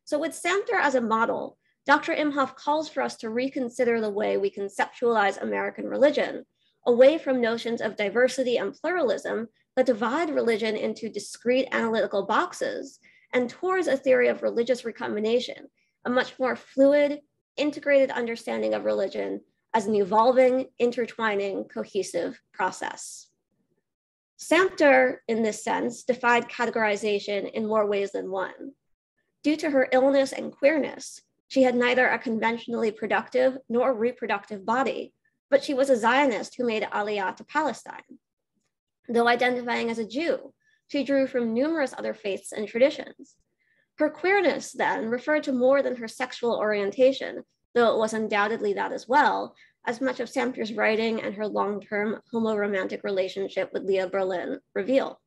[SPEAKER 4] So with Sampter as a model, Dr. Imhof calls for us to reconsider the way we conceptualize American religion, away from notions of diversity and pluralism that divide religion into discrete analytical boxes, and towards a theory of religious recombination, a much more fluid, integrated understanding of religion as an evolving, intertwining, cohesive process. Sampter, in this sense, defied categorization in more ways than one. Due to her illness and queerness, She had neither a conventionally productive nor reproductive body, but she was a Zionist who made Aliyah to Palestine. Though identifying as a Jew, she drew from numerous other faiths and traditions. Her queerness, then, referred to more than her sexual orientation, though it was undoubtedly that as well, as much of Sampter's writing and her long-term homoromantic relationship with Leah Berlin reveal.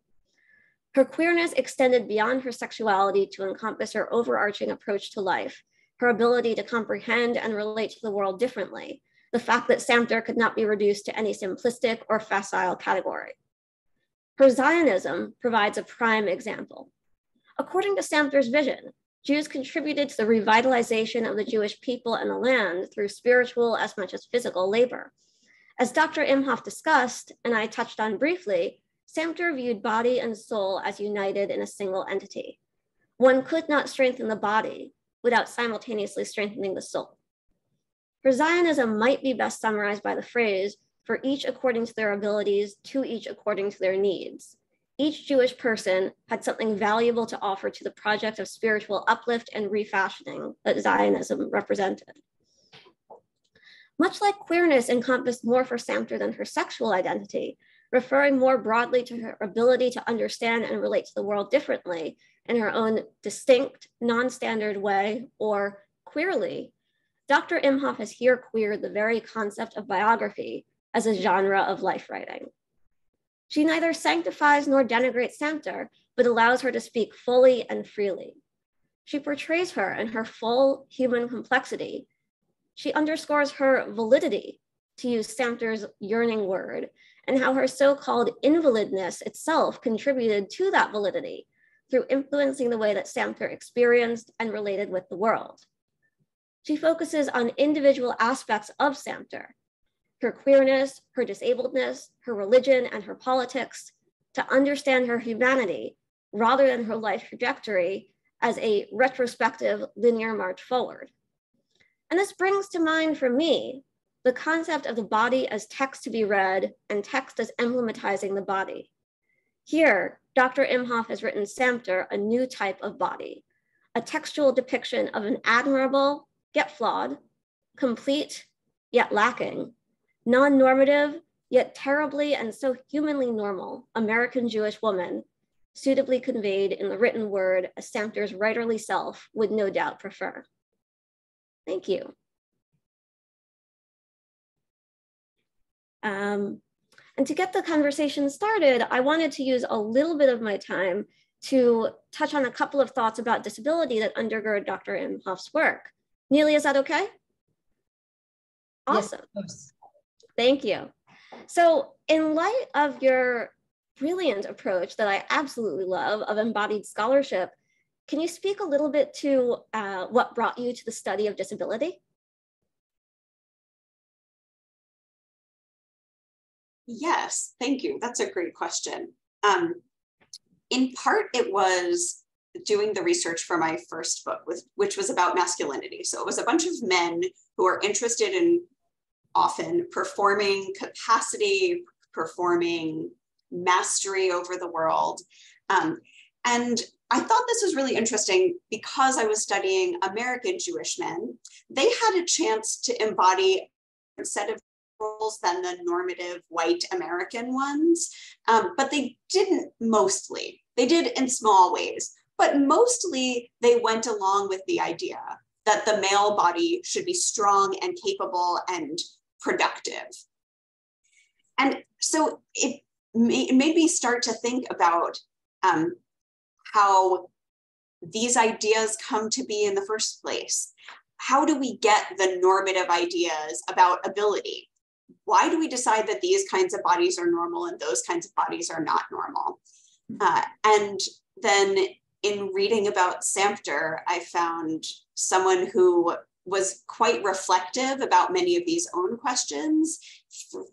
[SPEAKER 4] Her queerness extended beyond her sexuality to encompass her overarching approach to life, her ability to comprehend and relate to the world differently, the fact that Sampter could not be reduced to any simplistic or facile category. Her Zionism provides a prime example. According to Sampter's vision, Jews contributed to the revitalization of the Jewish people and the land through spiritual as much as physical labor. As Dr. Imhoff discussed, and I touched on briefly, Sampter viewed body and soul as united in a single entity. One could not strengthen the body without simultaneously strengthening the soul. Her Zionism might be best summarized by the phrase, for each according to their abilities, to each according to their needs. Each Jewish person had something valuable to offer to the project of spiritual uplift and refashioning that Zionism represented. Much like queerness encompassed more for Sampter than her sexual identity, referring more broadly to her ability to understand and relate to the world differently in her own distinct, non-standard way, or queerly, Dr. Imhoff has here queered the very concept of biography as a genre of life writing. She neither sanctifies nor denigrates Sampter, but allows her to speak fully and freely. She portrays her in her full human complexity. She underscores her validity, to use Sampter's yearning word, and how her so-called invalidness itself contributed to that validity through influencing the way that Sampter experienced and related with the world. She focuses on individual aspects of Sampter, her queerness, her disabledness, her religion, and her politics, to understand her humanity rather than her life trajectory as a retrospective linear march forward. And this brings to mind for me the concept of the body as text to be read and text as emblematizing the body. Here, Dr. Imhoff has written Sampter a new type of body, a textual depiction of an admirable, yet flawed, complete, yet lacking, non-normative, yet terribly and so humanly normal American Jewish woman, suitably conveyed in the written word as Sampter's writerly self would no doubt prefer. Thank you. And to get the conversation started, I wanted to use a little bit of my time to touch on a couple of thoughts about disability that undergird Dr. Imhoff's work. Neely, is that okay? Awesome.
[SPEAKER 1] Yes,
[SPEAKER 4] thank you. So in light of your brilliant approach that I absolutely love of embodied scholarship, can you speak a little bit to what brought you to the study of disability?
[SPEAKER 3] Yes, thank you. That's a great question. In part, it was doing the research for my first book, which was about masculinity. So it was a bunch of men who are interested in often performing capacity, performing mastery over the world. And I thought this was really interesting because I was studying American Jewish men. They had a chance to embody a set of roles than the normative white American ones, but they didn't mostly. They did in small ways, but mostly they went along with the idea that the male body should be strong and capable and productive. And so it made me start to think about how these ideas come to be in the first place. How do we get the normative ideas about ability? Why do we decide that these kinds of bodies are normal and those kinds of bodies are not normal? And then in reading about Sampter, I found someone who was quite reflective about many of these own questions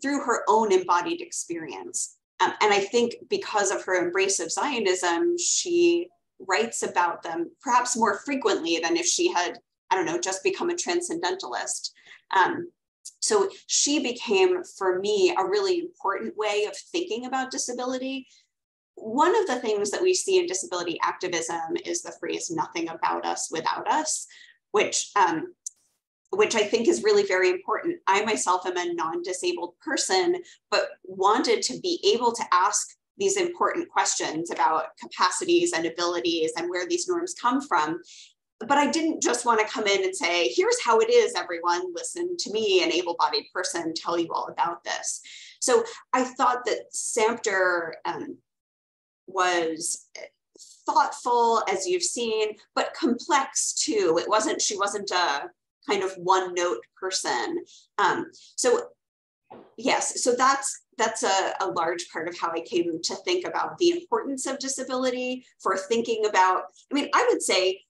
[SPEAKER 3] through her own embodied experience. And I think because of her embrace of Zionism, she writes about them perhaps more frequently than if she had, I don't know, just become a transcendentalist. So she became, for me, a really important way of thinking about disability. One of the things that we see in disability activism is the phrase, nothing about us without us. which I think is really very important. I myself am a non-disabled person, but wanted to be able to ask these important questions about capacities and abilities and where these norms come from. But I didn't just want to come in and say, here's how it is, everyone, listen to me, an able-bodied person, tell you all about this. So I thought that Sampter was thoughtful, as you've seen, but complex too. She wasn't a kind of one-note person. So yes, so that's a large part of how I came to think about the importance of disability for thinking about, I mean, I would say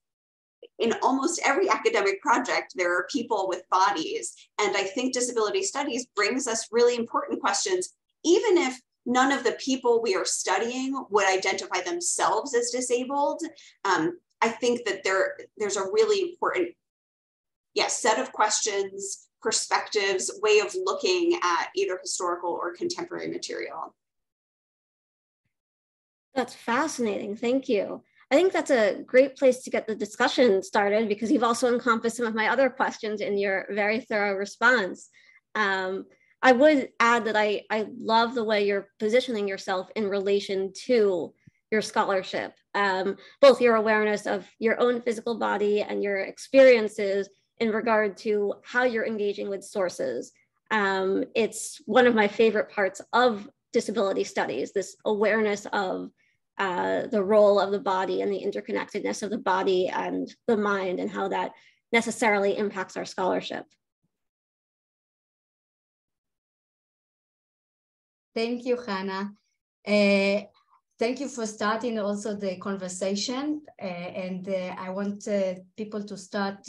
[SPEAKER 3] in almost every academic project, there are people with bodies. And I think disability studies brings us really important questions, even if none of the people we are studying would identify themselves as disabled. I think that there's a really important set of questions, perspectives, way of looking at either historical or contemporary material.
[SPEAKER 4] That's fascinating, thank you. I think that's a great place to get the discussion started because you've also encompassed some of my other questions in your very thorough response. I would add that I love the way you're positioning yourself in relation to your scholarship, both your awareness of your own physical body and your experiences in regard to how you're engaging with sources. It's one of my favorite parts of disability studies, this awareness of the role of the body and the interconnectedness of the body and the mind and how that necessarily impacts our scholarship.
[SPEAKER 1] Thank you, Hannah. Thank you for starting also the conversation. I want people to start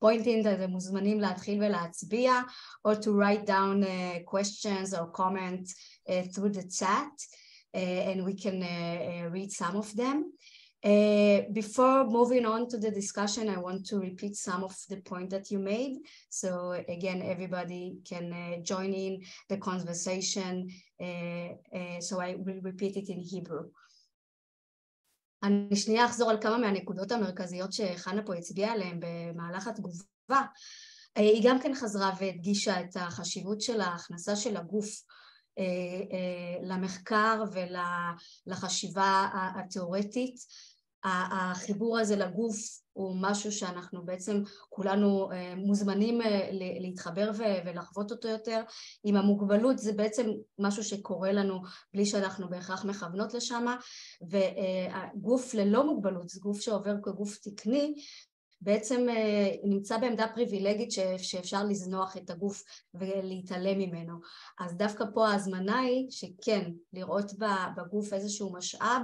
[SPEAKER 1] pointing that הם מוזמנים להתחיל ולהצביע, or to write down questions or comments through the chat. And we can read some of them. Before moving on to the discussion, I want to repeat some of the points that you made. So again, everybody can join in the conversation. So I will repeat it in Hebrew. אני שנייה אחזור על כמה מהנקודות המרכזיות שחנה פה הצביעה עליהן במהלך התגובה. היא גם כן חזרה והדגישה את החשיבות של ההכנסה של הגוף למחקר ולחשיבה התיאורטית. החיבור הזה לגוף הוא משהו שאנחנו בעצם כולנו מוזמנים להתחבר ולחוות אותו יותר. עם המוגבלות זה בעצם משהו שקורה לנו בלי שאנחנו בהכרח מכוונות לשם, והגוף ללא מוגבלות, זה גוף שעובר כגוף תקני, בעצם נמצא בעמדה פריבילגית שאפשר לזנוח את הגוף ולהתעלם ממנו. אז דווקא פה ההזמנה היא שכן, לראות בגוף איזשהו משאב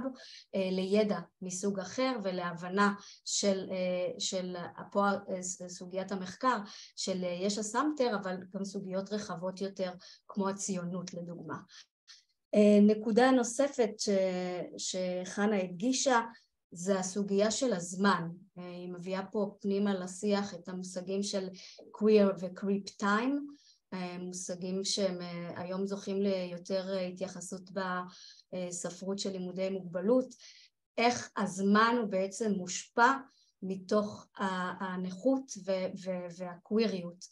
[SPEAKER 1] לידע מסוג אחר ולהבנה של פה סוגיית המחקר של יש"ע סמפטר, אבל גם סוגיות רחבות יותר כמו הציונות לדוגמה. נקודה נוספת שחנה הדגישה, זה הסוגיה של הזמן. היא מביאה פה פנימה לשיח את המושגים של queer ו-creep time, מושגים שהם היום זוכים ליותר התייחסות בספרות של לימודי מוגבלות, איך הזמן הוא בעצם מושפע מתוך הנכות והקוויריות.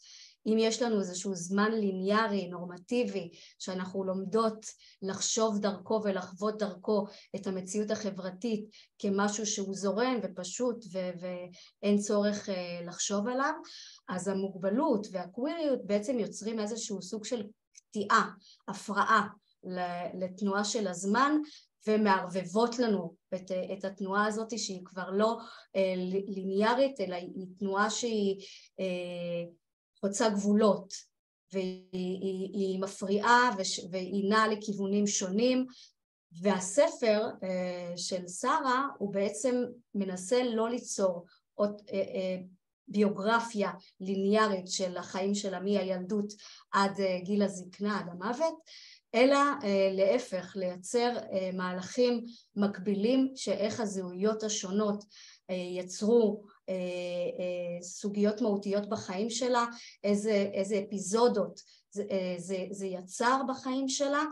[SPEAKER 1] אם יש לנו איזשהו זמן ליניארי, נורמטיבי, שאנחנו לומדות לחשוב דרכו ולחוות דרכו את המציאות החברתית כמשהו שהוא זורם ופשוט ואין צורך לחשוב עליו, אז המוגבלות והקוויריות בעצם יוצרים איזשהו סוג של קטיעה, הפרעה לתנועה של הזמן, ומערבבות לנו את התנועה הזאת שהיא כבר לא ליניארית, אלא היא תנועה שהיא חוצה גבולות, והיא מפריעה והיא נעה לכיוונים שונים, והספר של שרה הוא בעצם מנסה לא ליצור ביוגרפיה ליניארית של החיים שלה מהילדות עד גיל הזקנה, עד המוות, אלא להפך, לייצר מהלכים מקבילים שאיך הזהויות השונות יצרו סוגיות מהותיות בחיים שלה, איזה אפיזודות זה יצר בחיים שלה,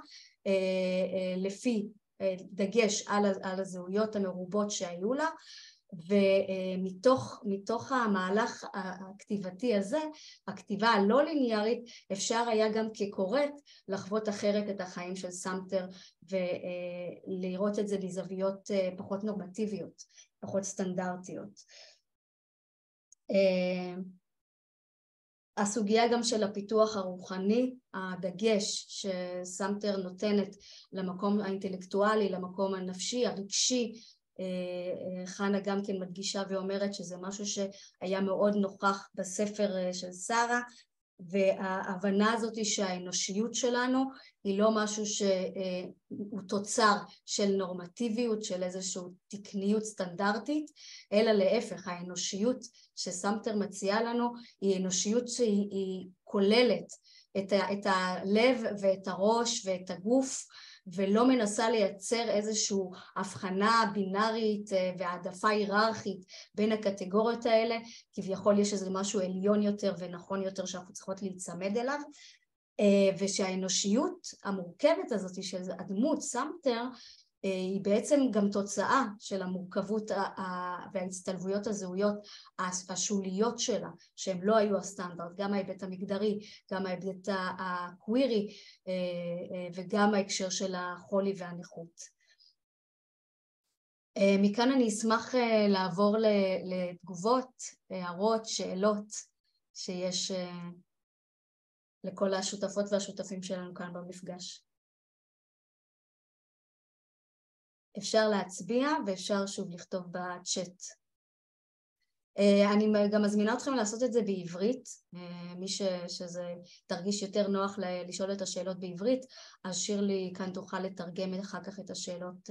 [SPEAKER 1] לפי דגש על הזהויות המרובות שהיו לה, ומתוך המהלך הכתיבתי הזה, הכתיבה הלא ליניארית, אפשר היה גם כקוראת לחוות אחרת את החיים של סמפטר ולראות את זה בזוויות פחות נורמטיביות, פחות סטנדרטיות. הסוגיה גם של הפיתוח הרוחני, הדגש שסמפטר נותנת למקום האינטלקטואלי, למקום הנפשי, הרגשי, חנה גם כן מדגישה ואומרת שזה משהו שהיה מאוד נוכח בספר של שרה, וההבנה הזאת היא שהאנושיות שלנו היא לא משהו שהוא תוצר של נורמטיביות, של איזושהי תקניות סטנדרטית, אלא להפך, האנושיות שסמפטר מציעה לנו היא אנושיות שהיא כוללת את הלב ואת הראש ואת הגוף, ולא מנסה לייצר איזושהי הבחנה בינארית והעדפה היררכית בין הקטגוריות האלה, כביכול יש איזה משהו עליון יותר ונכון יותר שאנחנו צריכות להיצמד אליו, ושהאנושיות המורכבת הזאת של הדמות סמפטר, היא בעצם גם תוצאה של המורכבות וההצטלבויות הזהויות השוליות שלה, שהן לא היו הסטנדרט, גם ההיבט המגדרי, גם ההיבט הקווירי, וגם ההקשר של החולי והנכות. מכאן אני אשמח לעבור לתגובות, הערות, שאלות שיש לכל השותפות והשותפים שלנו כאן במפגש. אפשר להצביע ואפשר שוב לכתוב בצ'אט. אני גם מזמינה אתכם לעשות את זה בעברית, מי שזה תרגיש יותר נוח לשאול את השאלות בעברית, אז שירלי כאן תוכל לתרגם אחר כך את השאלות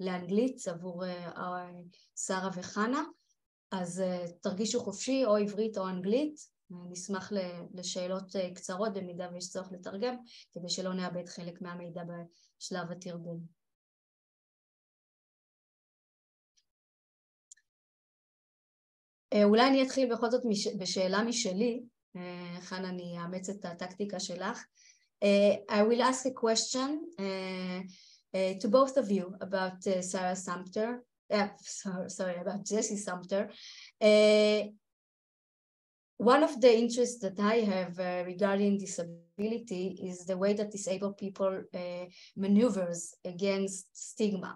[SPEAKER 1] לאנגלית עבור שרה וחנה, אז תרגישו חופשי או עברית או אנגלית, נשמח לשאלות קצרות במידה ויש צורך לתרגם, כדי שלא נאבד חלק מהמידע בשלב התרגום. אולי אני אתחיל בכל זאת בשאלה משלי, כאן אני אאמץ את הטקטיקה שלך. I will ask a question to both of you about Sarah Sampter, about Jessie Sampter. One of the interests that I have regarding disability is the way that disabled people maneuvers against stigma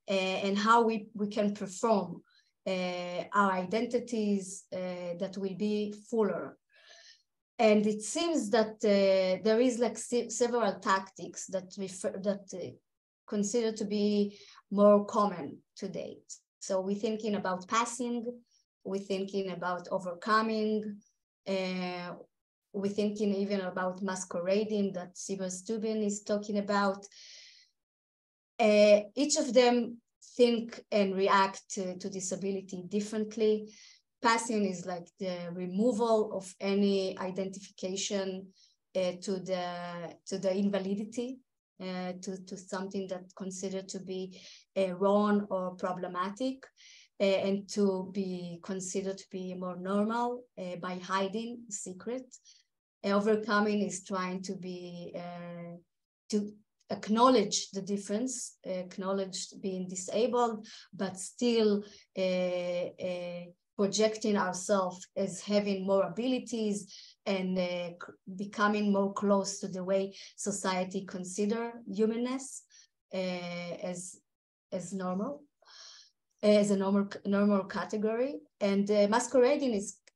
[SPEAKER 1] and how we can perform our identities that will be fuller. And it seems that there is like several tactics that consider to be more common to date. So we're thinking about passing, we're thinking about overcoming, we're thinking even about masquerading that Sibyl Stubin is talking about. Each of them think and react to disability differently. Passing is like the removal of any identification to the invalidity, to something that considered to be wrong or problematic, and to be considered to be more normal by hiding secret. Overcoming is trying to be to acknowledge the difference, acknowledge being disabled, but still projecting ourselves as having more abilities and becoming more close to the way society consider humanness as normal, as a normal category. And masquerading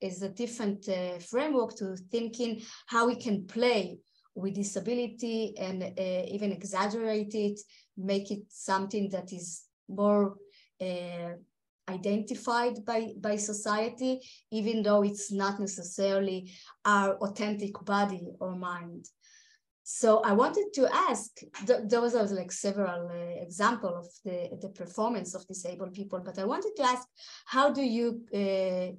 [SPEAKER 1] is a different framework to thinking how we can play with disability and even exaggerate it, make it something that is more identified by society, even though it's not necessarily our authentic body or mind. So I wanted to ask, those are like several examples of the performance of disabled people, but I wanted to ask, how do you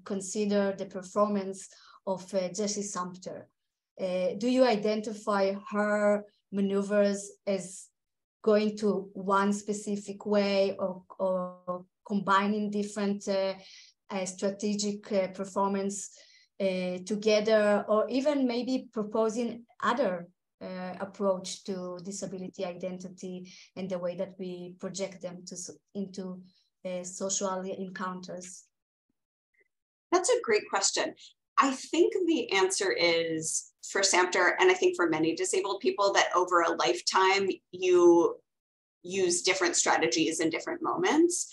[SPEAKER 1] consider the performance of Jessie Sampter? Do you identify her maneuvers as going to one specific way or combining different strategic performance together, or even maybe proposing other approach to disability identity and the way that we project them into social encounters?
[SPEAKER 3] That's a great question. I think the answer is for Sampter, and I think for many disabled people, that over a lifetime, you use different strategies in different moments.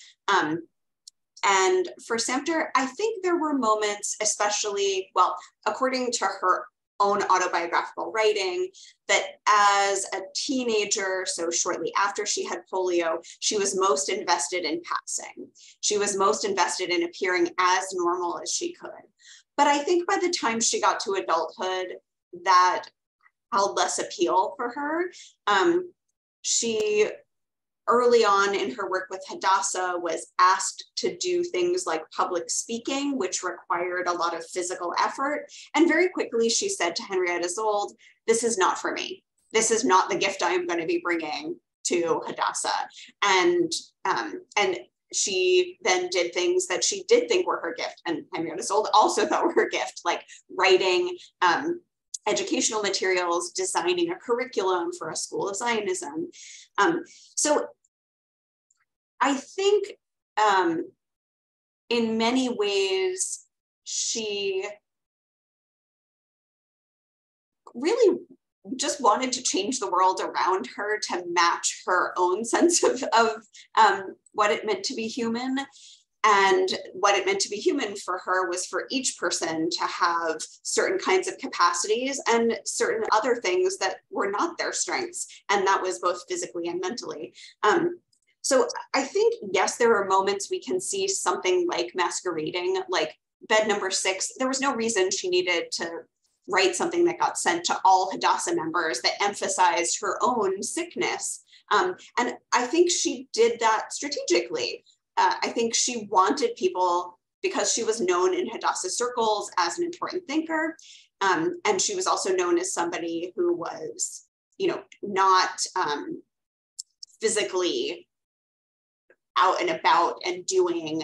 [SPEAKER 3] And for Sampter, I think there were moments, especially, well, according to her own autobiographical writing, that as a teenager, so shortly after she had polio, she was most invested in passing. She was most invested in appearing as normal as she could. But I think by the time she got to adulthood, that held less appeal for her. She, early on in her work with Hadassah, was asked to do things like public speaking, which required a lot of physical effort. And very quickly she said to Henrietta Zold, "This is not for me. This is not the gift I am going to be bringing to Hadassah." And she then did things that she did think were her gift, and Henrietta Zold also thought were her gift, like writing educational materials, designing a curriculum for a school of Zionism. So I think in many ways, she really just wanted to change the world around her to match her own sense of what it meant to be human. And what it meant to be human for her was for each person to have certain kinds of capacities and certain other things that were not their strengths. And that was both physically and mentally. So I think, yes, there are moments we can see something like masquerading, like bed number 6. There was no reason she needed to write something that got sent to all Hadassah members that emphasized her own sickness. And I think she did that strategically. I think she wanted people, because she was known in Hadassah circles as an important thinker, and she was also known as somebody who was, not physically out and about and doing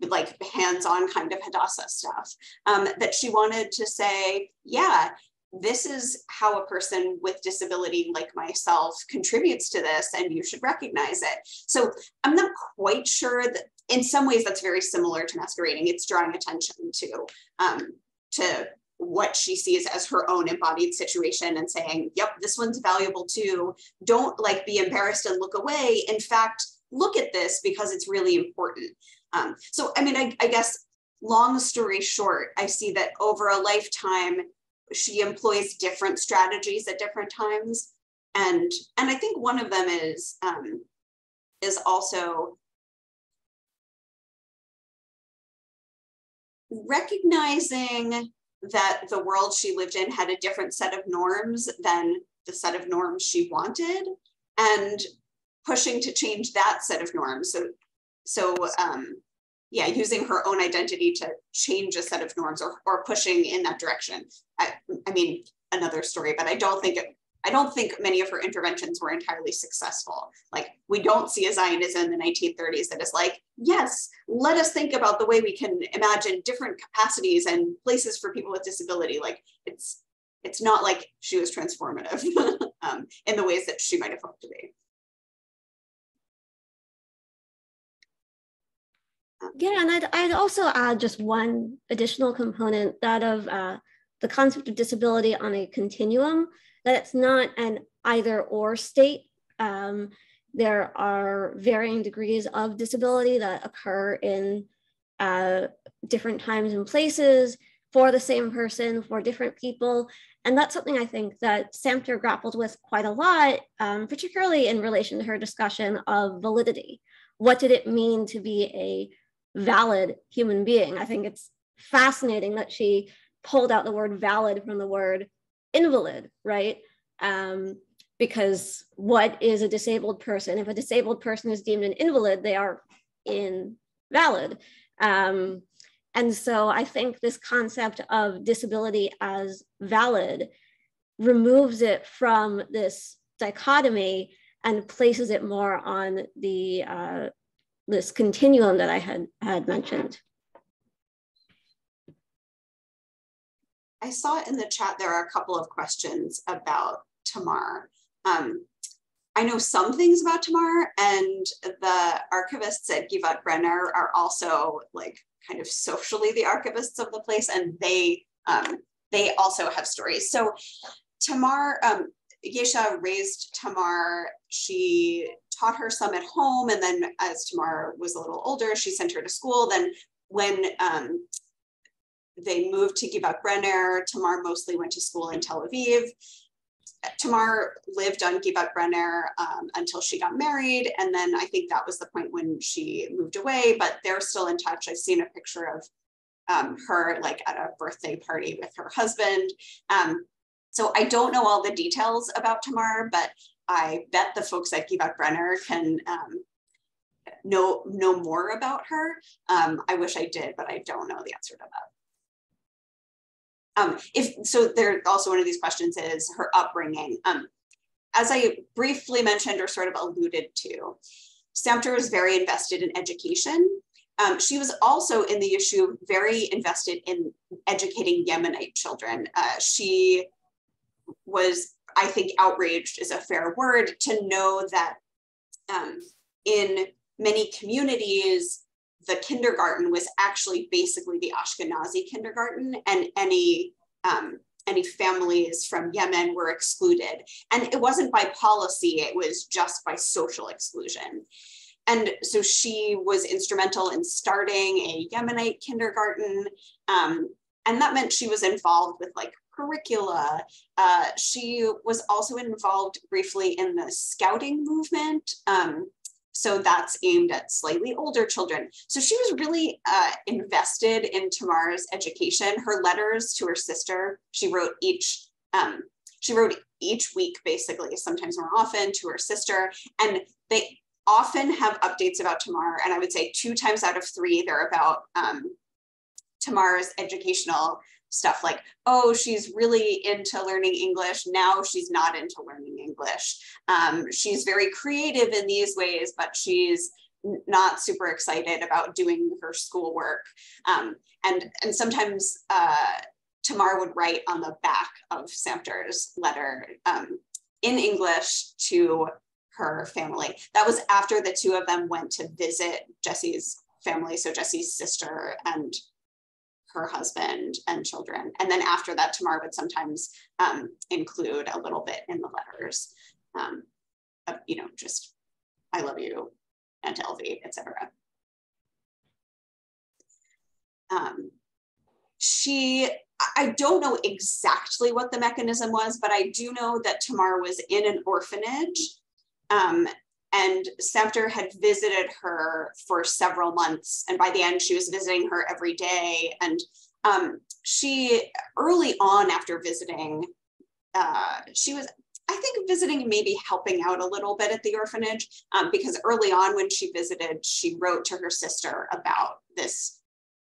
[SPEAKER 3] like hands-on kind of Hadassah stuff, that she wanted to say, yeah, this is how a person with disability like myself contributes to this, and you should recognize it. So I'm not quite sure that, in some ways that's very similar to masquerading. It's drawing attention to what she sees as her own embodied situation and saying, yep, this one's valuable too. Don't like be embarrassed and look away. In fact, look at this because it's really important. So, I mean, I guess long story short, I see that over a lifetime, she employs different strategies at different times. And I think one of them is also recognizing that the world she lived in had a different set of norms than the set of norms she wanted, and pushing to change that set of norms. So yeah, using her own identity to change a set of norms, or pushing in that direction. I mean, another story, but I don't think many of her interventions were entirely successful. Like, we don't see a Zionism in the 1930s that is like, yes, let us think about the way we can imagine different capacities and places for people with disability. Like, it's not like she was transformative in the ways that she might have hoped to be.
[SPEAKER 4] Yeah, and I'd also add just one additional component, that of the concept of disability on a continuum, that it's not an either or state. There are varying degrees of disability that occur in different times and places for the same person, for different people. And that's something I think that Sampter grappled with quite a lot, particularly in relation to her discussion of validity. What did it mean to be a valid human being? I think it's fascinating that she pulled out the word valid from the word invalid, right? Because what is a disabled person? If a disabled person is deemed an invalid, they are invalid. And so I think this concept of disability as valid removes it from this dichotomy and places it more on the this continuum that I had mentioned.
[SPEAKER 3] I saw in the chat there are a couple of questions about Tamar. I know some things about Tamar, and the archivists at Givat Brenner are also like kind of socially the archivists of the place, and they also have stories. So Tamar, Yesha raised Tamar. She taught her some at home, and then as Tamar was a little older, she sent her to school. Then when they moved to Givat Brenner, Tamar mostly went to school in Tel Aviv. Tamar lived on Givat Brenner until she got married. And then I think that was the point when she moved away, but they're still in touch. I've seen a picture of her like at a birthday party with her husband. So I don't know all the details about Tamar, but I bet the folks at Givat Brenner can know more about her. I wish I did, but I don't know the answer to that. So there also one of these questions is her upbringing. As I briefly mentioned or sort of alluded to, Sampter was very invested in education. She was also in the issue very invested in educating Yemenite children. She was, I think, outraged is a fair word, to know that in many communities, the kindergarten was actually basically the Ashkenazi kindergarten, and any families from Yemen were excluded. And it wasn't by policy, it was just by social exclusion. And so she was instrumental in starting a Yemenite kindergarten. And that meant she was involved with like curricula. She was also involved briefly in the scouting movement. So that's aimed at slightly older children. So she was really invested in Tamar's education. Her letters to her sister, she wrote each week, basically, sometimes more often, to her sister. And they often have updates about Tamar. And I would say 2 times out of 3, they're about Tamar's educational stuff, like, oh, she's really into learning English. Now she's not into learning English. She's very creative in these ways, but she's not super excited about doing her schoolwork. And sometimes Tamar would write on the back of Sampter's letter in English to her family. That was after the 2 of them went to visit Jessie's family, so Jessie's sister and her husband and children. And then after that, Tamar would sometimes include a little bit in the letters of, you know, just, I love you, and Elvie, etc. I don't know exactly what the mechanism was, but I do know that Tamar was in an orphanage, and Sampter had visited her for several months. And by the end, she was visiting her every day. And she, early on after visiting, she was, I think, visiting and maybe helping out a little bit at the orphanage, because early on when she visited, she wrote to her sister about this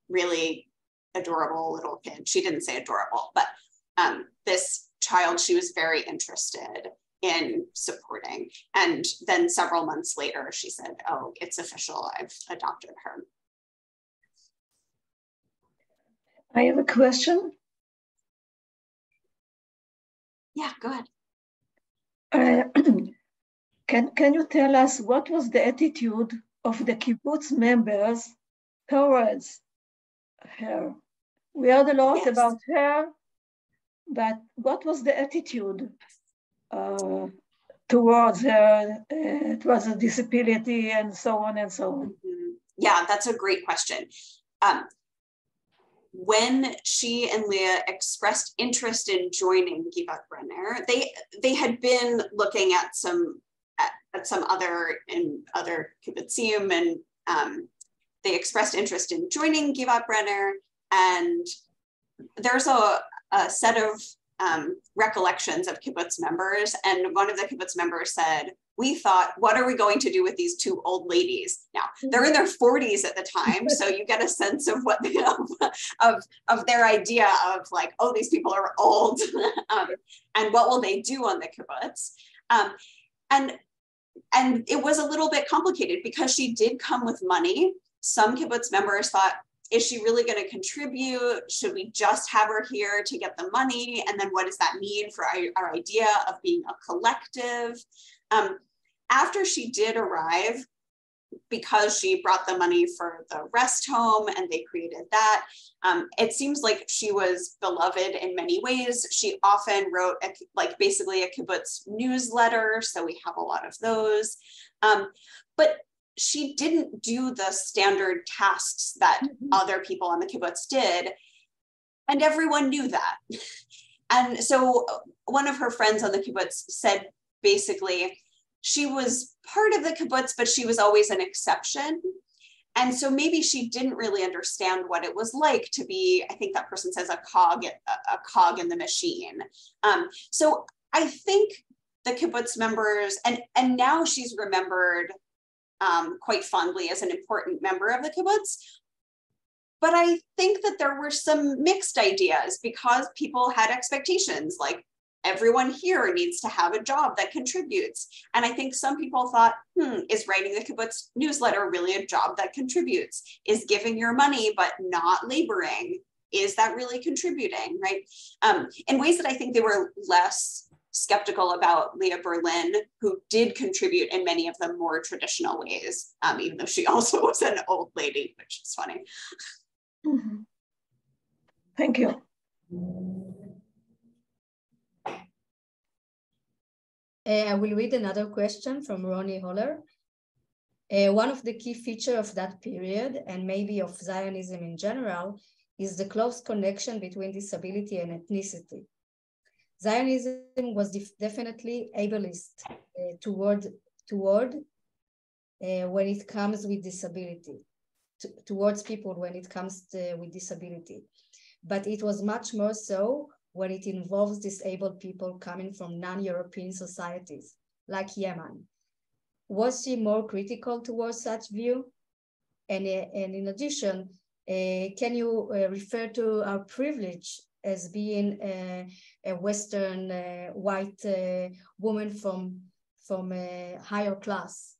[SPEAKER 3] really adorable little kid. She didn't say adorable, but this child she was very interested in supporting. And then several months later, she said, oh, it's official, I've adopted her.
[SPEAKER 5] I have a question.
[SPEAKER 3] Yeah, go ahead.
[SPEAKER 5] Can you tell us what was the attitude of the kibbutz members towards her? We heard a lot about her, but what was the attitude towards her? It was a disability and so on and so on.
[SPEAKER 3] Mm-hmm. Yeah, that's a great question. When she and Leah expressed interest in joining Givat Brenner, they had been looking at some other kibbutzim, and they expressed interest in joining Givat Brenner. And there's a set of recollections of kibbutz members, and one of the kibbutz members said, we thought, what are we going to do with these 2 old ladies? Now, they're in their 40s at the time, so you get a sense of what of their idea of like, oh, these people are old, and what will they do on the kibbutz? And it was a little bit complicated because she did come with money. Some kibbutz members thought, is she really going to contribute? Should we just have her here to get the money? And then what does that mean for our idea of being a collective? after she did arrive, because she brought the money for the rest home and they created that, it seems like she was beloved in many ways. She often wrote basically a kibbutz newsletter, so we have a lot of those. But she didn't do the standard tasks that other people on the kibbutz did, and everyone knew that. And so one of her friends on the kibbutz said basically, she was part of the kibbutz, but she was always an exception. And so maybe she didn't really understand what it was like to be, I think that person says, a cog in the machine. So I think the kibbutz members, and now she's remembered quite fondly as an important member of the kibbutz. But I think that there were some mixed ideas because people had expectations, like, everyone here needs to have a job that contributes. And I think some people thought, is writing the kibbutz newsletter really a job that contributes? Is giving your money but not laboring, is that really contributing, right? In ways that I think they were less skeptical about Leah Berlin, who did contribute in many of the more traditional ways, even though she also was an old lady, which is funny.
[SPEAKER 5] Mm-hmm. Thank you.
[SPEAKER 1] I will read another question from Ronnie Holler. One of the key features of that period, and maybe of Zionism in general, is the close connection between disability and ethnicity. Zionism was definitely ableist toward when it comes with disability, towards people when it comes with disability. But it was much more so when it involves disabled people coming from non-European societies, like Yemen. Was she more critical towards such view? And in addition, can you refer to our privilege as being a Western white woman from a higher class?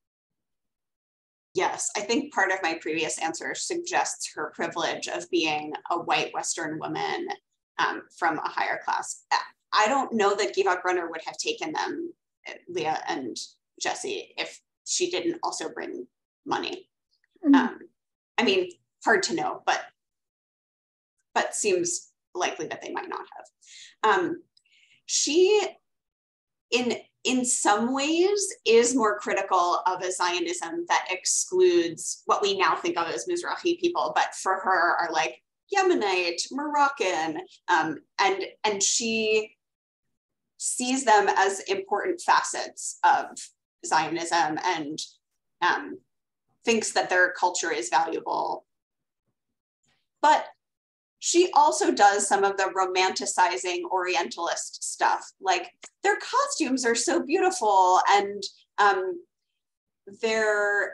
[SPEAKER 3] Yes, I think part of my previous answer suggests her privilege of being a white Western woman from a higher class. I don't know that Givat Brunner would have taken them, Leah and Jessie, if she didn't also bring money. I mean, hard to know, but seems likely that they might not have. She, in some ways, is more critical of a Zionism that excludes what we now think of as Mizrahi people, but for her are like Yemenite, Moroccan, and she sees them as important facets of Zionism and thinks that their culture is valuable. But she also does some of the romanticizing Orientalist stuff, like their costumes are so beautiful and they're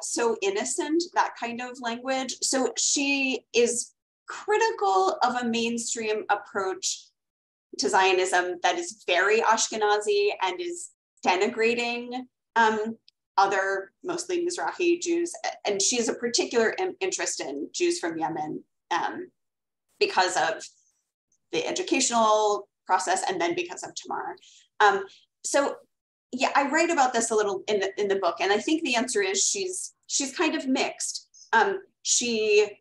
[SPEAKER 3] so innocent, that kind of language. So she is critical of a mainstream approach to Zionism that is very Ashkenazi and is denigrating other, mostly Mizrahi Jews. And she has a particular interest in Jews from Yemen because of the educational process and then because of Tamar. So yeah, I write about this a little in the book, and I think the answer is she's kind of mixed. She,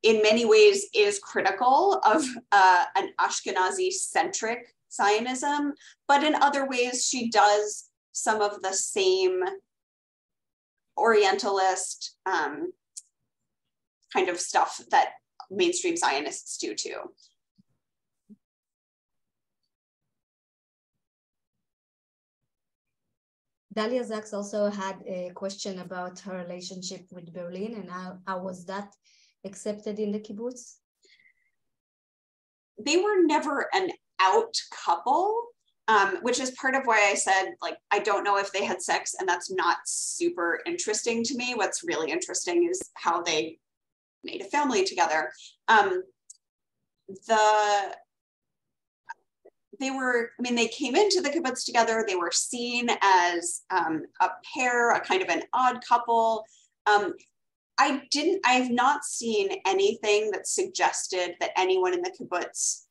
[SPEAKER 3] in many ways, is critical of an Ashkenazi-centric Zionism, but in other ways, she does some of the same Orientalist kind of stuff that mainstream Zionists do too.
[SPEAKER 1] Dalia Zaks also had a question about her relationship with Berlin and how was that accepted in the kibbutz?
[SPEAKER 3] They were never an out couple, which is part of why I said, like, I don't know if they had sex, and that's not super interesting to me. What's really interesting is how they made a family together. They came into the kibbutz together. They were seen as a pair, a kind of an odd couple. I have not seen anything that suggested that anyone in the kibbutz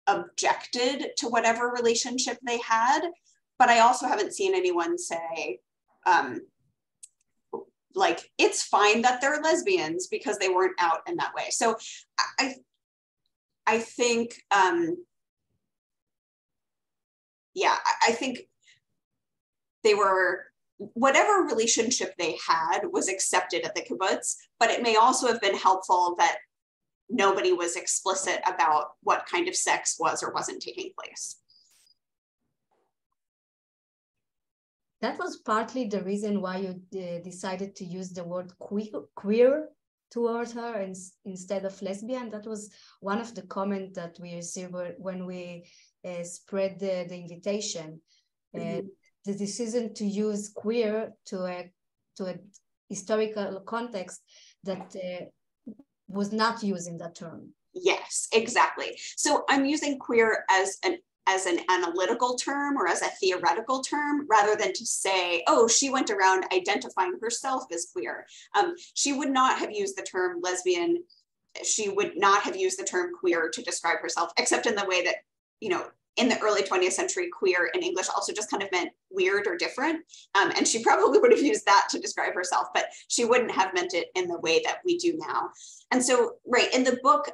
[SPEAKER 3] objected to whatever relationship they had. but I also haven't seen anyone say, like, it's fine that they're lesbians because they weren't out in that way. So I think, yeah, I think they were, whatever relationship they had was accepted at the kibbutz, but it may also have been helpful that nobody was explicit about what kind of sex was or wasn't taking place.
[SPEAKER 1] That was partly the reason why you decided to use the word queer toward her instead of lesbian. That was one of the comments that we received when we spread the invitation. The decision to use queer to a historical context that was not using that term.
[SPEAKER 3] Yes, exactly. So I'm using queer as an analytical term or as a theoretical term, rather than to say, oh, she went around identifying herself as queer. She would not have used the term lesbian. She would not have used the term queer to describe herself, except in the way that, you know, in the early 20th century, queer in English also just kind of meant weird or different. And she probably would have used that to describe herself, but she wouldn't have meant it in the way that we do now. And so, right, in the book,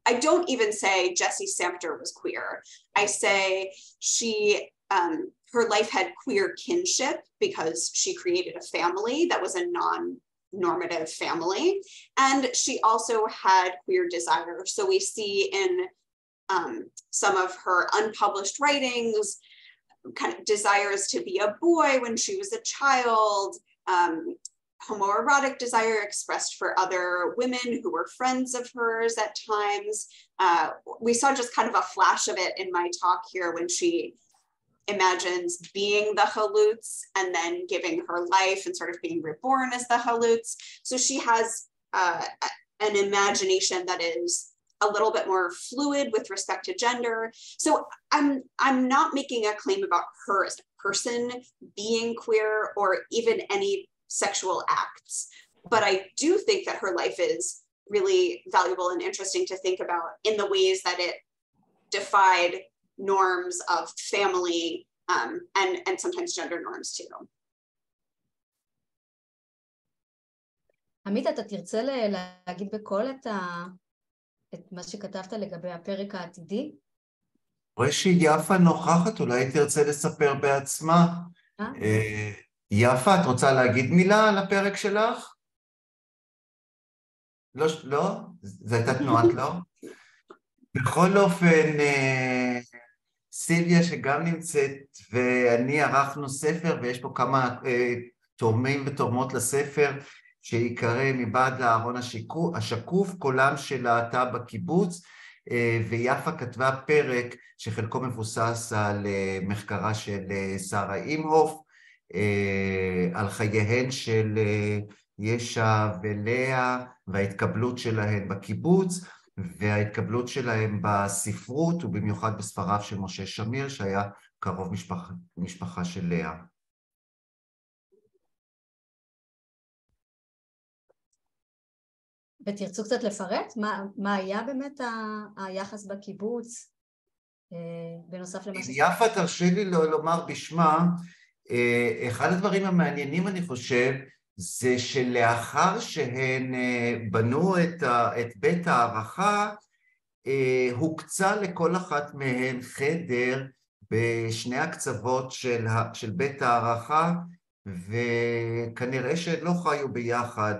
[SPEAKER 3] I don't even say Jessie Sampter was queer. I say she, her life had queer kinship because she created a family that was a non-normative family. And she also had queer desire. So we see in some of her unpublished writings, kind of desires to be a boy when she was a child, homoerotic desire expressed for other women who were friends of hers at times. We saw just kind of a flash of it in my talk here when she imagines being the halutz and then giving her life and sort of being reborn as the halutz. So she has an imagination that is a little bit more fluid with respect to gender. So I'm not making a claim about her as a person being queer or even any sexual acts, but I do think that her life is really valuable and interesting to think about in the ways that it defied norms of family and sometimes gender norms too.
[SPEAKER 1] עמית, אתה תרצה להגיד בקול את מה שכתבת לגבי הפרק העתידי?
[SPEAKER 6] רואה שיפה נוכחת, אולי תרצה לספר בעצמה. יפה, את רוצה להגיד מילה על הפרק שלך? לא, לא? זו הייתה תנועת לא? בכל אופן, סילביה שגם נמצאת, ואני ערכנו ספר, ויש פה כמה תורמים ותורמות לספר, שיקרא מבעד לארון השקוף, קולם של להט"ב בקיבוץ, ויפה כתבה פרק שחלקו מבוסס על מחקרה של שרה אימהוף, על חייהן של ישע ולאה וההתקבלות שלהן בקיבוץ וההתקבלות שלהן בספרות ובמיוחד בספריו של משה שמיר שהיה קרוב משפחה של לאה.
[SPEAKER 1] ותרצו קצת לפרט מה היה באמת היחס בקיבוץ בנוסף למה
[SPEAKER 6] יפה, תרשי לי לומר בשמה, אחד הדברים המעניינים אני חושב זה שלאחר שהן בנו את בית הערכה, הוקצה לכל אחת מהן חדר בשני הקצוות של בית הערכה, וכנראה שלא חיו ביחד,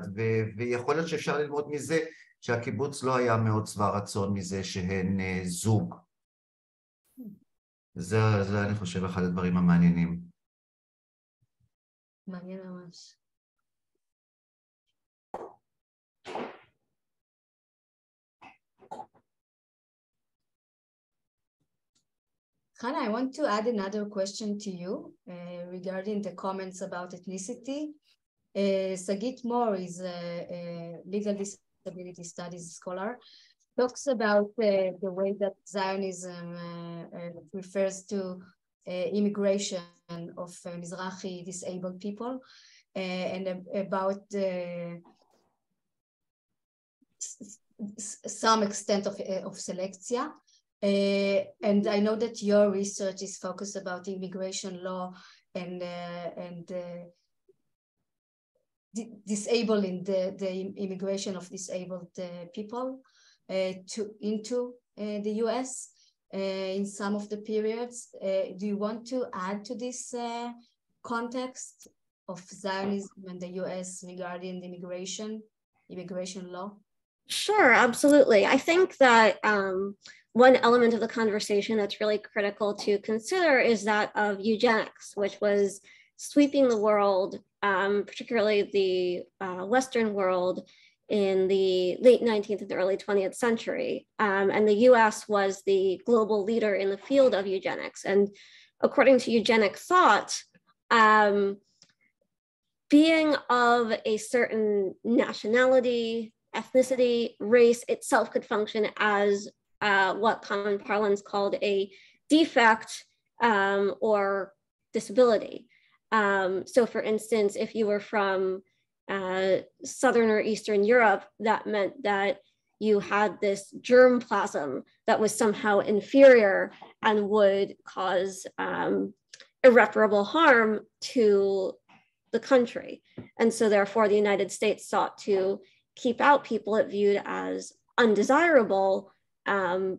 [SPEAKER 6] ויכול להיות שאפשר ללמוד מזה שהקיבוץ לא היה מאוד שבע רצון מזה שהן זוג. זה אני חושב אחד הדברים המעניינים.
[SPEAKER 1] מעניין ממש. Hannah, I want to add another question to you regarding the comments about ethnicity. Sagit Moore is a legal disability studies scholar, talks about the way that Zionism refers to immigration of Mizrahi disabled people and about some extent of selektia. And I know that your research is focused about immigration law and disabling the immigration of disabled people into the US in some of the periods. Do you want to add to this context of Zionism and the US regarding the immigration law?
[SPEAKER 4] Sure, absolutely. I think that one element of the conversation that's really critical to consider is that of eugenics, which was sweeping the world, particularly the Western world, in the late 19th and early 20th century. And the US was the global leader in the field of eugenics. And according to eugenic thought, being of a certain nationality, ethnicity, race itself could function as what common parlance called a defect or disability. So for instance, if you were from Southern or Eastern Europe, that meant that you had this germplasm that was somehow inferior and would cause irreparable harm to the country. And so therefore the United States sought to keep out people it viewed as undesirable